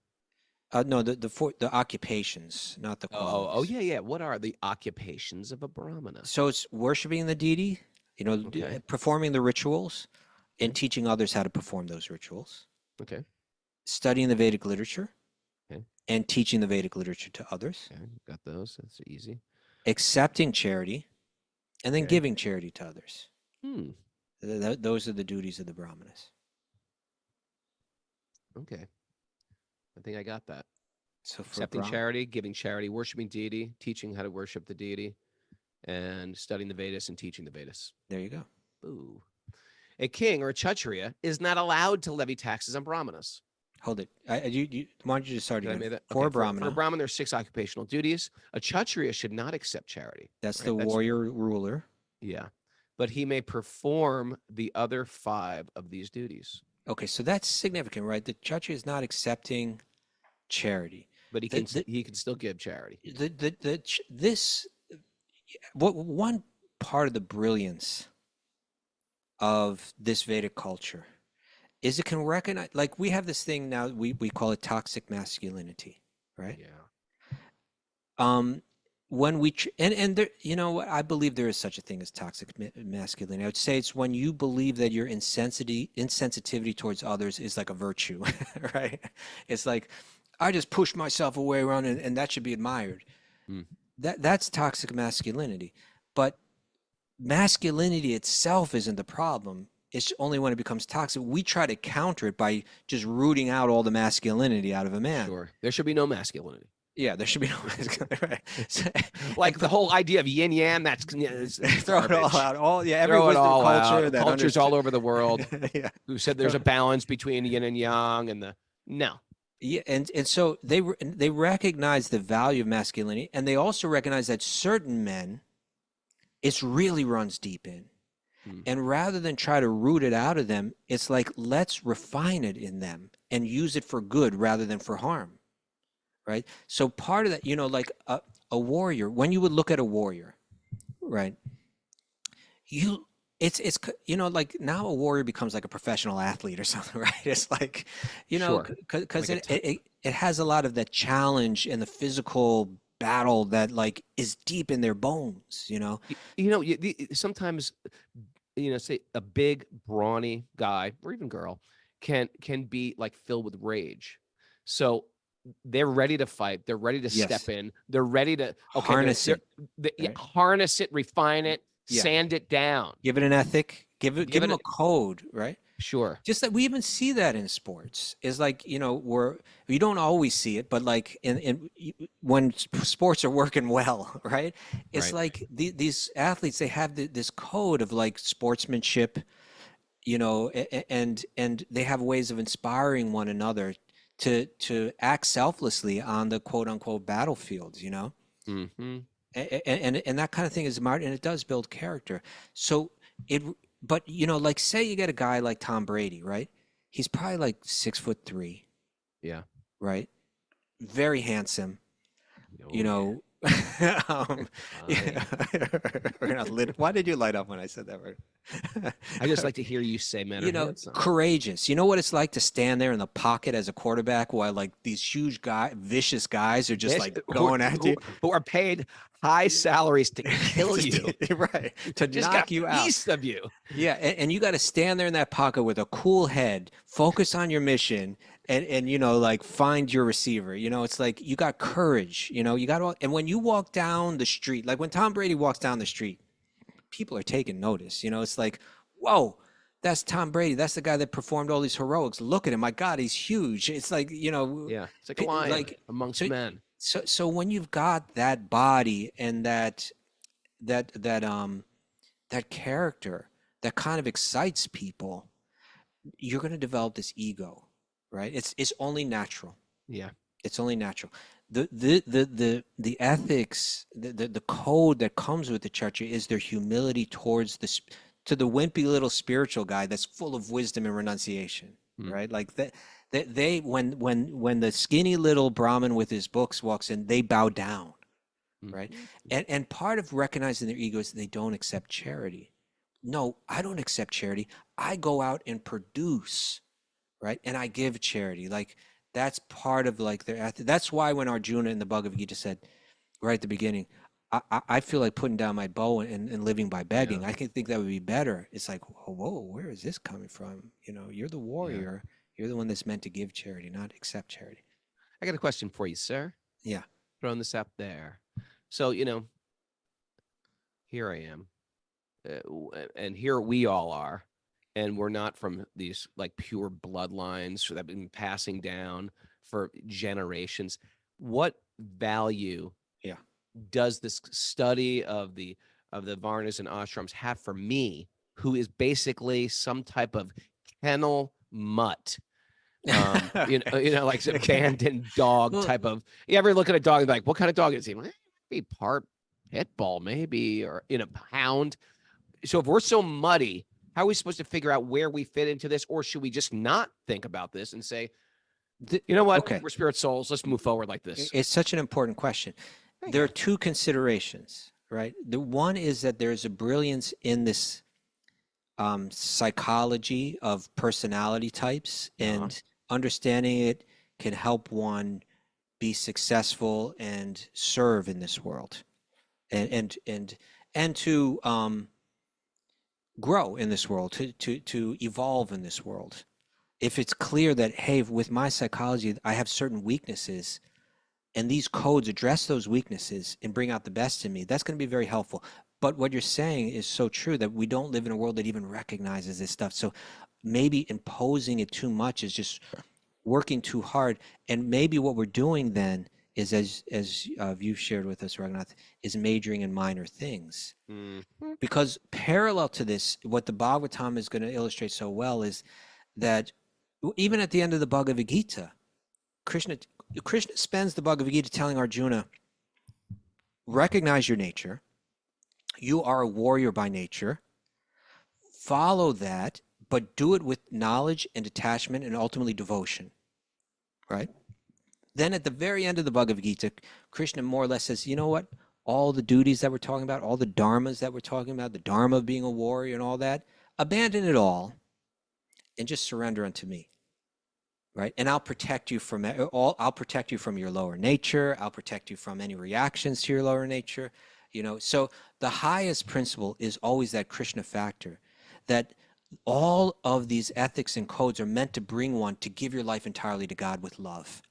Speaker 4: No, the occupations, not the qualities.
Speaker 2: Yeah. What are the occupations of a Brahmana?
Speaker 4: So it's worshiping the deity,
Speaker 2: Okay.
Speaker 4: performing the rituals, and
Speaker 2: Okay.
Speaker 4: teaching others how to perform those rituals,
Speaker 2: Okay.
Speaker 4: studying the Vedic literature,
Speaker 2: Okay.
Speaker 4: and teaching the Vedic literature to others,
Speaker 2: Okay. Got those. That's easy.
Speaker 4: accepting charity, and then
Speaker 2: Okay.
Speaker 4: giving charity to others.
Speaker 2: Hmm.
Speaker 4: Those are the duties of the Brahmanas.
Speaker 2: Okay. I think I got that.
Speaker 4: So for
Speaker 2: Accepting charity, giving charity, worshiping deity, teaching how to worship the deity, and studying the Vedas and teaching the Vedas.
Speaker 4: there you go.
Speaker 2: Ooh. A king or a kshatriya is not allowed to levy taxes on Brahmanas.
Speaker 4: Hold it. Why don't you just start
Speaker 2: Did I
Speaker 4: again?
Speaker 2: make that?
Speaker 4: For
Speaker 2: Okay,
Speaker 4: a Brahmana,
Speaker 2: for a Brahmin, there's 6 occupational duties. A kshatriya should not accept charity.
Speaker 4: that's
Speaker 2: right?
Speaker 4: the warrior ruler.
Speaker 2: Yeah. But he may perform the other 5 of these duties.
Speaker 4: Okay, so that's significant, right? The Kshatriya is not accepting charity.
Speaker 2: But he
Speaker 4: The-
Speaker 2: can still give charity.
Speaker 4: One part of the brilliance of this Vedic culture is it can recognize, like we have this thing now, we call it toxic masculinity, right?
Speaker 2: Yeah.
Speaker 4: When we and there, I believe there is such a thing as toxic masculinity. I would say it's when you believe that your insensitivity towards others is like a virtue, right? It's like I just push myself away around and that should be admired.
Speaker 2: Mm.
Speaker 4: That's toxic masculinity. But masculinity itself isn't the problem. It's only when it becomes toxic. We try to counter it by just rooting out all the masculinity out of a man.
Speaker 2: Sure. There should be no masculinity.
Speaker 4: Yeah, there should be no masculinity. Right.
Speaker 2: Like the whole idea of yin yang, that's
Speaker 4: throw it all out. Every
Speaker 2: Throw it
Speaker 4: wisdom
Speaker 2: all
Speaker 4: culture
Speaker 2: out.
Speaker 4: that
Speaker 2: Cultures all over the world
Speaker 4: yeah.
Speaker 2: who said there's a balance between yin and yang and no.
Speaker 4: Yeah, and so they recognize the value of masculinity, and they also recognize that certain men, it really runs deep in. And rather than try to root it out of them, it's like, let's refine it in them and use it for good rather than for harm, right? So part of that, like a warrior, when you would look at a warrior, right? It's like now a warrior becomes like a professional athlete or something, right? It's like, because
Speaker 2: Like
Speaker 4: it has a lot of that challenge and the physical battle that like is deep in their bones,
Speaker 2: Sometimes, say a big brawny guy or even girl can be like filled with rage. So they're ready to fight. They're ready to step in. They're ready to
Speaker 4: harness it,
Speaker 2: right? Harness it, refine it, sand it down.
Speaker 4: Give it an ethic. Give them a code, right?
Speaker 2: Sure.
Speaker 4: Just that we even see that in sports is like, you don't always see it, but like when sports are working well, right? It's like these athletes, they have this code of like sportsmanship, and they have ways of inspiring one another to act selflessly on the quote unquote battlefields,
Speaker 2: Mm-hmm.
Speaker 4: and that kind of thing is smart, and it does build character. So but like say you get a guy like Tom Brady, right? He's probably like 6'3".
Speaker 2: Yeah.
Speaker 4: Right. Very handsome.
Speaker 2: Oh,
Speaker 4: Why did you light up when I said that word?
Speaker 2: I just like to hear you say men are handsome.
Speaker 4: Courageous. You know what it's like to stand there in the pocket as a quarterback while like these huge vicious guys are just like going at you,
Speaker 2: who are paid high salaries to kill you,
Speaker 4: right? To
Speaker 2: just
Speaker 4: knock you out,
Speaker 2: piece of you.
Speaker 4: Yeah, and you got to stand there in that pocket with a cool head, focus on your mission, and like find your receiver. It's like you got courage. You got and when you walk down the street, like when Tom Brady walks down the street, people are taking notice. It's like, whoa, that's Tom Brady. That's the guy that performed all these heroics. Look at him. My God, he's huge. It's like,
Speaker 2: yeah, it's like a lion amongst men.
Speaker 4: So when you've got that body and that character that kind of excites people, you're going to develop this ego, right? It's only natural.
Speaker 2: Yeah,
Speaker 4: it's only natural. The ethics, the code that comes with the Kshatriya is their humility towards to the wimpy little spiritual guy that's full of wisdom and renunciation, right? Like that. They when the skinny little Brahmin with his books walks in, they bow down, right? And part of recognizing their ego is they don't accept charity. No, I don't accept charity. I go out and produce, right? And I give charity. Like That's part of like their that's why when Arjuna in the Bhagavad Gita said right at the beginning, I feel like putting down my bow and living by begging.
Speaker 2: Yeah.
Speaker 4: I can think that would be better. It's like, whoa, where is this coming from? You're the warrior. You're the one that's meant to give charity, not accept charity.
Speaker 2: I got a question for you, sir.
Speaker 4: Yeah.
Speaker 2: Throwing this up there. So, here I am. And here we all are. And we're not from these like pure bloodlines that have been passing down for generations. What value does this study of the Varnas and ashrams have for me, who is basically some type of kennel mutt? Like some abandoned dog type of. You ever look at a dog and be like, what kind of dog is he? Well, be part pit bull, maybe, or hound. So if we're so muddy, how are we supposed to figure out where we fit into this, or should we just not think about this and say, you know what,
Speaker 4: Okay,
Speaker 2: we're spirit souls, let's move forward like this?
Speaker 4: It's such an important question. There are two considerations, right? The one is that there's a brilliance in this psychology of personality types, and understanding it can help one be successful and serve in this world, and to grow in this world, to evolve in this world. If it's clear that, hey, with my psychology, I have certain weaknesses, and these codes address those weaknesses and bring out the best in me, that's going to be very helpful. But what you're saying is so true, that we don't live in a world that even recognizes this stuff. So maybe imposing it too much is just working too hard. And maybe what we're doing then is, as you've shared with us, Raghunath, is majoring in minor things. Because parallel to this, what the Bhagavatam is going to illustrate so well is that even at the end of the Bhagavad Gita, Krishna spends the Bhagavad Gita telling Arjuna, recognize your nature. You are a warrior by nature. Follow that, but do it with knowledge and detachment and ultimately devotion, right? Then at the very end of the Bhagavad Gita, Krishna more or less says, you know what? All the duties that we're talking about, all the dharmas that we're talking about, the dharma of being a warrior and all that, abandon it all and just surrender unto me. Right, and I'll protect you from I'll protect you from your lower nature. I'll protect you from any reactions to your lower nature. So the highest principle is always that Krishna factor, that all of these ethics and codes are meant to bring one to give your life entirely to God with love.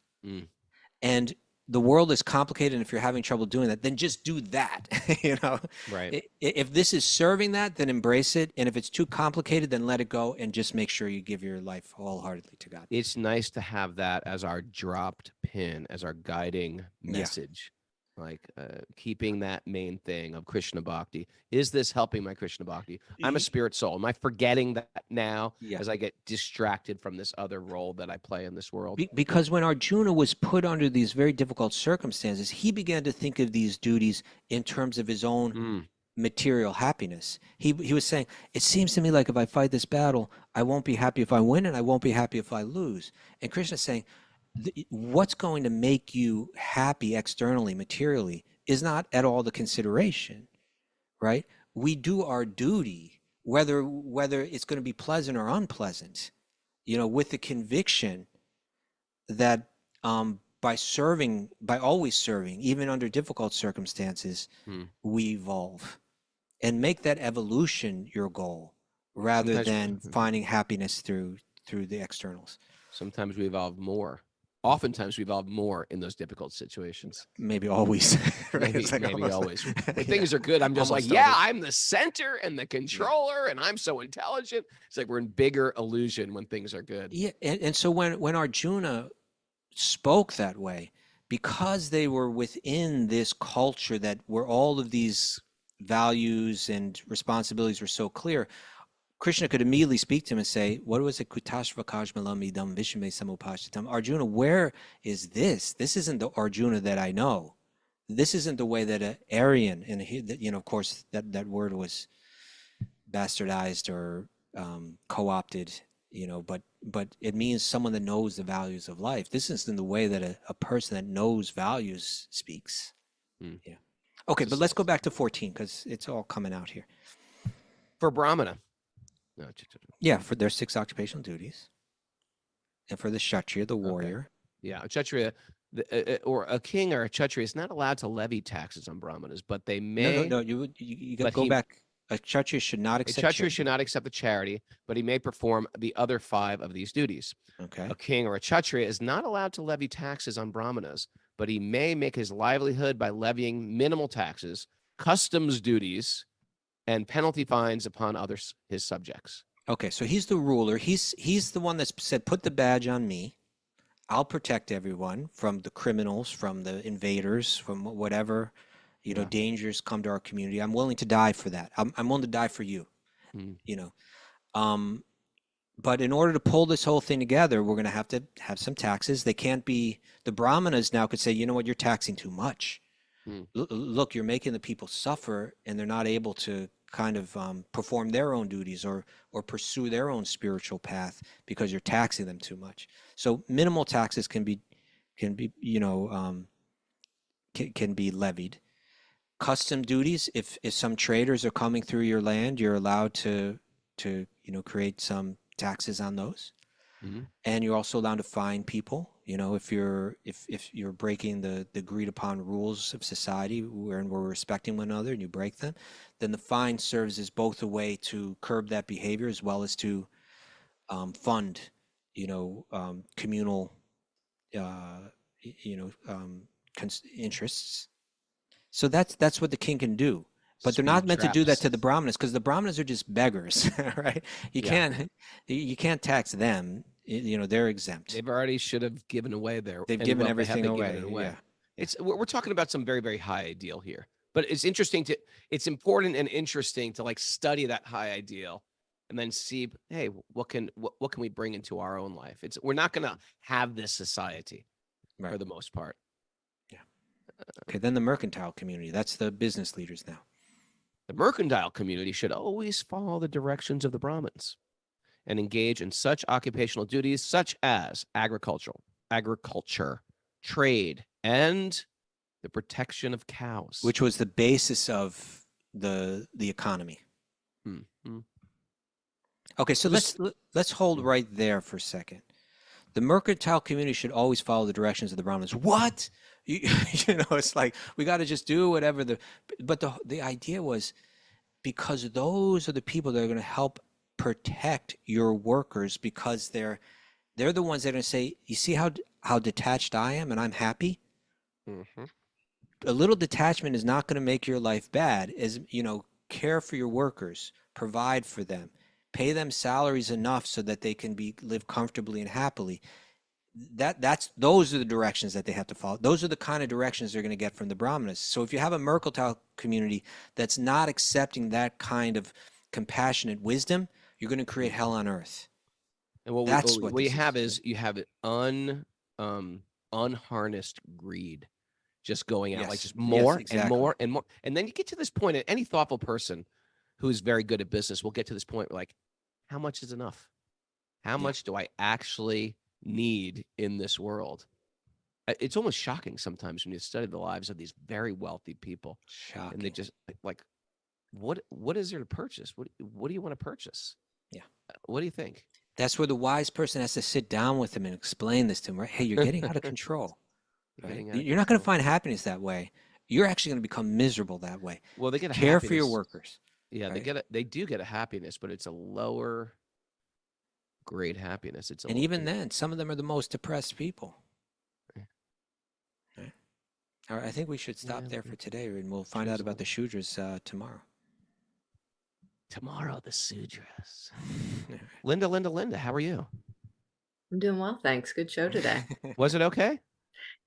Speaker 4: And the world is complicated, and if you're having trouble doing that, then just do that.
Speaker 2: Right.
Speaker 4: If this is serving that, then embrace it. And if it's too complicated, then let it go and just make sure you give your life wholeheartedly to God.
Speaker 2: It's nice to have that as our dropped pin, as our guiding message. Like keeping that main thing of Krishna Bhakti. Is this helping my Krishna Bhakti? I'm a spirit soul. Am I forgetting that now as I get distracted from this other role that I play in this world?
Speaker 4: Because when Arjuna was put under these very difficult circumstances, he began to think of these duties in terms of his own material happiness. He was saying, it seems to me like if I fight this battle, I won't be happy if I win, and I won't be happy if I lose. And Krishna's saying, what's going to make you happy externally, materially, is not at all the consideration, right? We do our duty, whether it's going to be pleasant or unpleasant, with the conviction that by always serving, even under difficult circumstances, we evolve, and make that evolution your goal rather than finding happiness through the externals.
Speaker 2: Sometimes we evolve more. Oftentimes we evolve more in those difficult situations.
Speaker 4: Maybe always. Right?
Speaker 2: Maybe always. When things are good, I'm just like, I'm the center and the controller, and I'm so intelligent. It's like we're in bigger illusion when things are good.
Speaker 4: Yeah, and so when Arjuna spoke that way, because they were within this culture that where all of these values and responsibilities were so clear, Krishna could immediately speak to him and say, what was it? Kutashvakajmalam idam vishme samupashitam. Arjuna, where is this? This isn't the Arjuna that I know. This isn't the way that an Aryan, and of course, that word was bastardized or co-opted, but it means someone that knows the values of life. This isn't the way that a person that knows values speaks. Yeah. Okay, but let's go back to 14 because it's all coming out here.
Speaker 2: For Brahmana.
Speaker 4: Yeah, for their 6 occupational duties. And for the Kshatriya, the warrior,
Speaker 2: Yeah, a kshatriya, or a king or a kshatriya is not allowed to levy taxes on brahmanas, but they may.
Speaker 4: No. You got to
Speaker 2: But
Speaker 4: go
Speaker 2: he,
Speaker 4: back. A kshatriya should not
Speaker 2: a
Speaker 4: accept
Speaker 2: kshatriya
Speaker 4: charity.
Speaker 2: should not accept the charity, but he may perform the other 5 of these duties.
Speaker 4: Okay.
Speaker 2: A king or a kshatriya is not allowed to levy taxes on brahmanas, but he may make his livelihood by levying minimal taxes, customs duties, and penalty fines upon others, his subjects.
Speaker 4: Okay, so he's the ruler. He's the one that's said, put the badge on me. I'll protect everyone from the criminals, from the invaders, from whatever,
Speaker 2: Yeah.
Speaker 4: dangers come to our community. I'm willing to die for that. I'm willing to die for you,
Speaker 2: Mm.
Speaker 4: But in order to pull this whole thing together, we're going to have some taxes. They can't be, the brahmanas now could say, you know what, you're taxing too much.
Speaker 2: Mm.
Speaker 4: Look, you're making the people suffer, and they're not able to kind of perform their own duties or pursue their own spiritual path because you're taxing them too much. So minimal taxes can be levied. Custom duties, if some traders are coming through your land, you're allowed to create some taxes on those.
Speaker 2: Mhm.
Speaker 4: And you're also allowed to fine people. If you're breaking the agreed upon rules of society where we're respecting one another and you break them, then the fine serves as both a way to curb that behavior as well as to fund, communal, interests. So that's what the king can do. But they're not meant to do that to the brahmanas, because the brahmanas are just beggars, right? You can't tax them. They're exempt.
Speaker 2: They've already should have given away their.
Speaker 4: They've given everything away.
Speaker 2: Yeah. We're talking about some very, very high ideal here, but it's important and interesting to study that high ideal and then see, hey, what can we bring into our own life? We're not going to have this society for the most part.
Speaker 4: Yeah. Okay. Then the mercantile community, that's the business leaders now.
Speaker 2: The mercantile community should always follow the directions of the Brahmins and engage in such occupational duties such as agriculture, trade, and the protection of cows,
Speaker 4: which was the basis of the economy.
Speaker 2: Mm-hmm.
Speaker 4: Okay, so let's hold right there for a second. The mercantile community should always follow the directions of the Brahmins. What? It's like we got to just do whatever but the idea was, because those are the people that are going to help protect your workers, because they're the ones that are going to say, you see how detached I am and I'm happy?
Speaker 2: Mm-hmm.
Speaker 4: A little detachment is not going to make your life bad. Care for your workers, provide for them, pay them salaries enough so that they can live comfortably and happily. Those are the directions that they have to follow. Those are the kind of directions they're going to get from the Brahmanas. So if you have a mercantile community that's not accepting that kind of compassionate wisdom, you're going to create hell on earth.
Speaker 2: And what you have is you have unharnessed greed, just going out just more and more and more. And then you get to this point, and any thoughtful person who is very good at business will get to this point where, how much is enough? How much do I actually need in this world? It's almost shocking sometimes when you study the lives of these very wealthy people.
Speaker 4: Shocking.
Speaker 2: And they just what is there to purchase? What do you want to purchase?
Speaker 4: Yeah.
Speaker 2: What do you think?
Speaker 4: That's where the wise person has to sit down with them and explain this to them, right? Hey, you're getting out of control. Right? You're not going to find happiness that way. You're actually going to become miserable that way.
Speaker 2: Well, they get a
Speaker 4: care
Speaker 2: happiness
Speaker 4: for your workers.
Speaker 2: Yeah,
Speaker 4: right?
Speaker 2: they do get a happiness, but it's a lower grade happiness.
Speaker 4: And even then, some of them are the most depressed people. Right? All right, I think we should stop there for today, and we'll find out about the Shudras tomorrow.
Speaker 2: Tomorrow, the Sudras. Linda, how are you?
Speaker 3: I'm doing well, thanks. Good show today.
Speaker 2: Was it okay?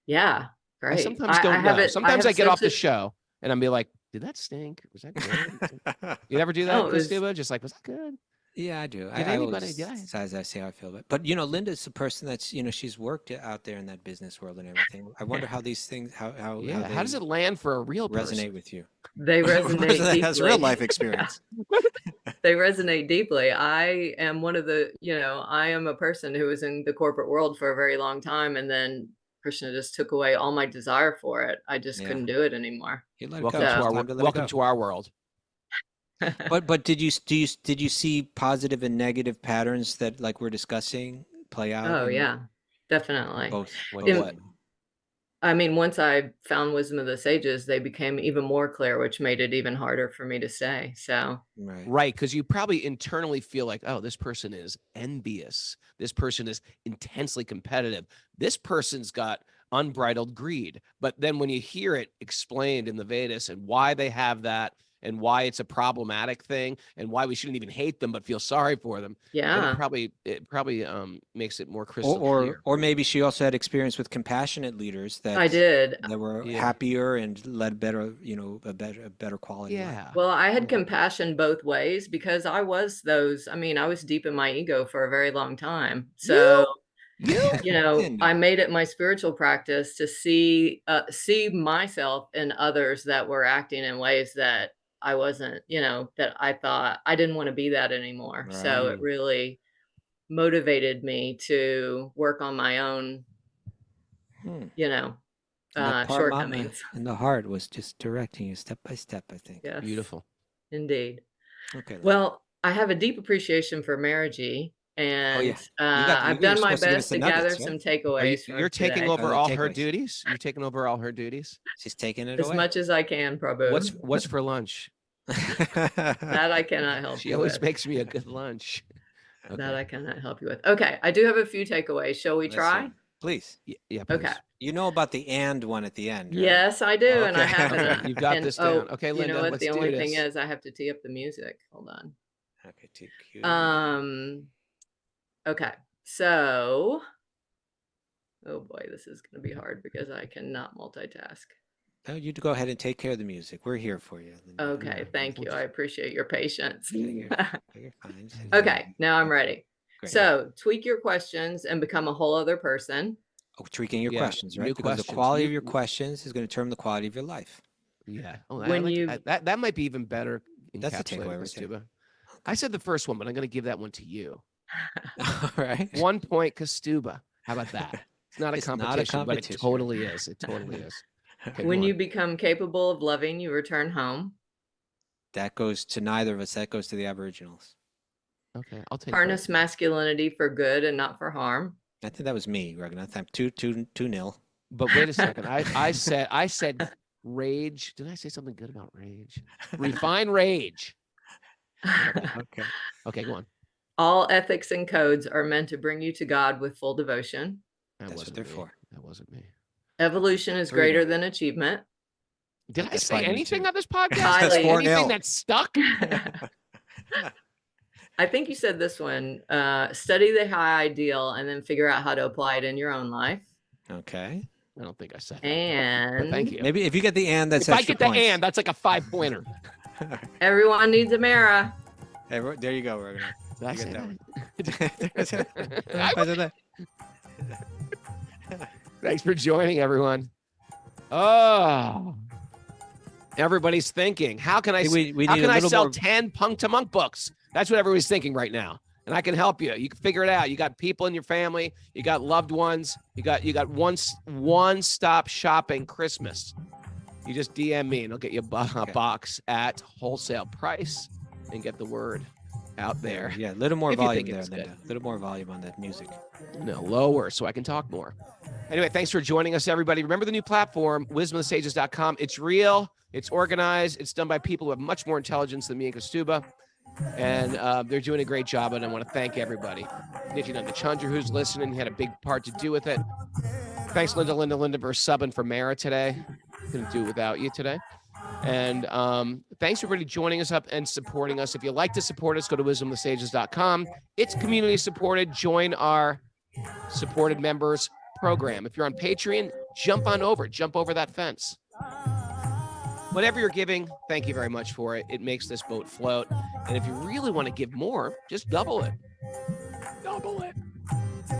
Speaker 3: Yeah, great.
Speaker 2: I sometimes don't know. Sometimes I get off the show and I'm be like, did that stink? Was that good? You ever do that, Christina? Just was that good?
Speaker 4: Yeah, I do.
Speaker 2: As
Speaker 4: I say how I feel about it. But Linda's the person that's she's worked out there in that business world and everything. I wonder how these things how
Speaker 2: does it land for a real person?
Speaker 4: Resonate with you?
Speaker 3: They resonate deeply.
Speaker 4: Has real life experience.
Speaker 3: They resonate deeply. I am one of the I am a person who was in the corporate world for a very long time, and then Krishna just took away all my desire for it. I just couldn't do it anymore.
Speaker 2: Welcome to our world.
Speaker 4: But did you see positive and negative patterns that we're discussing play out?
Speaker 3: Oh yeah. definitely.
Speaker 4: Both.
Speaker 2: Like
Speaker 3: In-
Speaker 2: what?
Speaker 3: I mean, once I found Wisdom of the Sages, they became even more clear, which made it even harder for me to say. So,
Speaker 4: Right.
Speaker 2: Right, because you probably internally feel like, oh, this person is envious. This person is intensely competitive. This person's got unbridled greed. But then when you hear it explained in the Vedas and why they have that and why it's a problematic thing and why we shouldn't even hate them but feel sorry for them, then
Speaker 3: yeah.
Speaker 2: it probably makes it more crystal clear.
Speaker 4: Or maybe she also had experience with compassionate leaders that
Speaker 3: I did.
Speaker 4: that were
Speaker 2: Yeah.
Speaker 4: happier and led better, a better quality life.
Speaker 2: Yeah.
Speaker 3: Well, I had
Speaker 2: Yeah.
Speaker 3: compassion both ways because I was I was deep in my ego for a very long time. So,
Speaker 2: You?
Speaker 3: I made it my spiritual practice to see myself and others that were acting in ways that I wasn't, that I thought I didn't want to be that anymore. So it
Speaker 2: Right.
Speaker 3: really motivated me to work on my own,
Speaker 4: Hmm. And that part, Mama,
Speaker 3: shortcomings.
Speaker 4: in the heart was just directing you step by step, I think.
Speaker 3: Yes,
Speaker 2: Beautiful.
Speaker 3: indeed.
Speaker 4: Okay. Linda.
Speaker 3: Well, I have a deep appreciation for Marriagey, and I've
Speaker 4: you're
Speaker 3: done my
Speaker 4: supposed to give us
Speaker 3: best
Speaker 4: the
Speaker 3: to gather
Speaker 4: nuggets,
Speaker 3: some
Speaker 4: right?
Speaker 3: takeaways.
Speaker 2: You're taking
Speaker 3: today.
Speaker 2: over
Speaker 4: the
Speaker 2: all her
Speaker 4: takeaways.
Speaker 2: duties? You're taking over all her duties?
Speaker 4: She's taking it
Speaker 3: as
Speaker 4: away.
Speaker 3: much as I can, Prabhu.
Speaker 2: What's for lunch?
Speaker 3: That I cannot help
Speaker 2: She
Speaker 3: you
Speaker 2: always
Speaker 3: with.
Speaker 2: makes me a good lunch.
Speaker 3: That I cannot help you with. Okay, I do have a few takeaways. Shall we
Speaker 4: Let's
Speaker 3: try?
Speaker 4: hear. Please.
Speaker 2: Yeah, please.
Speaker 3: Okay.
Speaker 4: You know about the and one at the end, right?
Speaker 3: Yes, I do, and I
Speaker 4: Okay.
Speaker 3: have
Speaker 2: Okay,
Speaker 3: to.
Speaker 2: you've got this down. Okay,
Speaker 3: you
Speaker 2: Linda,
Speaker 3: know what?
Speaker 2: let's
Speaker 3: The
Speaker 2: do
Speaker 3: only thing
Speaker 2: this.
Speaker 3: is, I have to tee up the music. Hold on.
Speaker 4: Okay, TQ.
Speaker 3: Okay. So, oh boy, this is going to be hard because I cannot multitask.
Speaker 4: No, you go ahead and take care of the music. We're here for you, Linda.
Speaker 3: Okay, thank you. I appreciate your patience.
Speaker 4: You're fine.
Speaker 3: Okay, now I'm ready.
Speaker 4: Great.
Speaker 3: So, tweak your questions and become a whole other person.
Speaker 4: Oh, tweaking your
Speaker 2: Yeah,
Speaker 4: questions, right?
Speaker 2: new
Speaker 4: Because the
Speaker 2: questions,
Speaker 4: quality
Speaker 2: new-
Speaker 4: of your questions is going to determine the quality of your life.
Speaker 2: Yeah. Oh,
Speaker 3: When
Speaker 2: that might be even better
Speaker 4: That's the
Speaker 2: encapsulated,
Speaker 4: takeaway right
Speaker 2: Kastuba. I said the first one, but I'm going to give that one to you.
Speaker 4: All right.
Speaker 2: 1 point, Kastuba. How about that? It's not a
Speaker 4: It's not a
Speaker 2: competition, but it
Speaker 4: competition.
Speaker 2: totally is. It totally is. Okay,
Speaker 3: When
Speaker 2: go
Speaker 3: you
Speaker 2: on.
Speaker 3: become capable of loving, you return home.
Speaker 4: That goes to neither of us. That goes to the Aboriginals.
Speaker 2: Okay, I'll take
Speaker 3: Harness
Speaker 2: that.
Speaker 3: masculinity for good and not for harm.
Speaker 4: I think that was me, Raghunath. I'm 2-0.
Speaker 2: But wait a second. I said rage. Did I say something good about rage? Refine rage.
Speaker 4: Okay.
Speaker 2: Okay, go on.
Speaker 3: All ethics and codes are meant to bring you to God with full devotion.
Speaker 2: That
Speaker 4: That's what
Speaker 2: wasn't
Speaker 4: they're
Speaker 2: me.
Speaker 4: for.
Speaker 2: That wasn't me.
Speaker 3: Evolution is
Speaker 4: 3-0.
Speaker 3: greater than achievement.
Speaker 2: Did I
Speaker 4: That's
Speaker 2: say
Speaker 4: fine, me
Speaker 2: anything
Speaker 4: too.
Speaker 2: on this podcast?
Speaker 3: That's
Speaker 2: Anything
Speaker 4: 4-0.
Speaker 2: that stuck?
Speaker 3: I think you said this one. Study the high ideal and then figure out how to apply it in your own life.
Speaker 4: Okay.
Speaker 2: I don't think I said that.
Speaker 3: And
Speaker 2: But thank you.
Speaker 4: Maybe if you get the and, that's
Speaker 2: If I
Speaker 4: extra
Speaker 2: get the
Speaker 4: points.
Speaker 2: and, that's like a 5-pointer.
Speaker 3: everyone needs a mirror.
Speaker 4: Hey, there you go, Raghunath.
Speaker 2: Did I
Speaker 4: You
Speaker 2: say
Speaker 4: get
Speaker 2: that?
Speaker 4: I did that.
Speaker 2: Thanks for joining, everyone. Oh, everybody's thinking, how can I?
Speaker 4: Hey, we
Speaker 2: how
Speaker 4: need
Speaker 2: can
Speaker 4: a
Speaker 2: I
Speaker 4: little
Speaker 2: sell
Speaker 4: more-
Speaker 2: 10 Punk to Monk books? That's what everybody's thinking right now, and I can help you. You can figure it out. You got people in your family. You got loved ones. You got one-stop shopping Christmas. You just DM me, and I'll get you a box at wholesale price, and get the word out there.
Speaker 4: Yeah, a little more
Speaker 2: If you
Speaker 4: volume
Speaker 2: think
Speaker 4: there,
Speaker 2: it's good.
Speaker 4: Linda. A little more volume on that music.
Speaker 2: No, lower so I can talk more. Anyway, thanks for joining us, everybody. Remember the new platform, wisdomofthesages.com. It's real, it's organized, it's done by people who have much more intelligence than me and Kastuba, and they're doing a great job, and I want to thank everybody. Nityananda Chandra, who's listening, had a big part to do with it. Thanks, Linda, for subbing for Mara today. Couldn't do it without you today. And thanks for everybody joining us up and supporting us. If you'd like to support us, go to wisdomofthesages.com. It's community supported. Join our supported members program. If you're on Patreon, jump over that fence. Whatever you're giving, thank you very much for it. It makes this boat float. And if you really want to give more, just double it.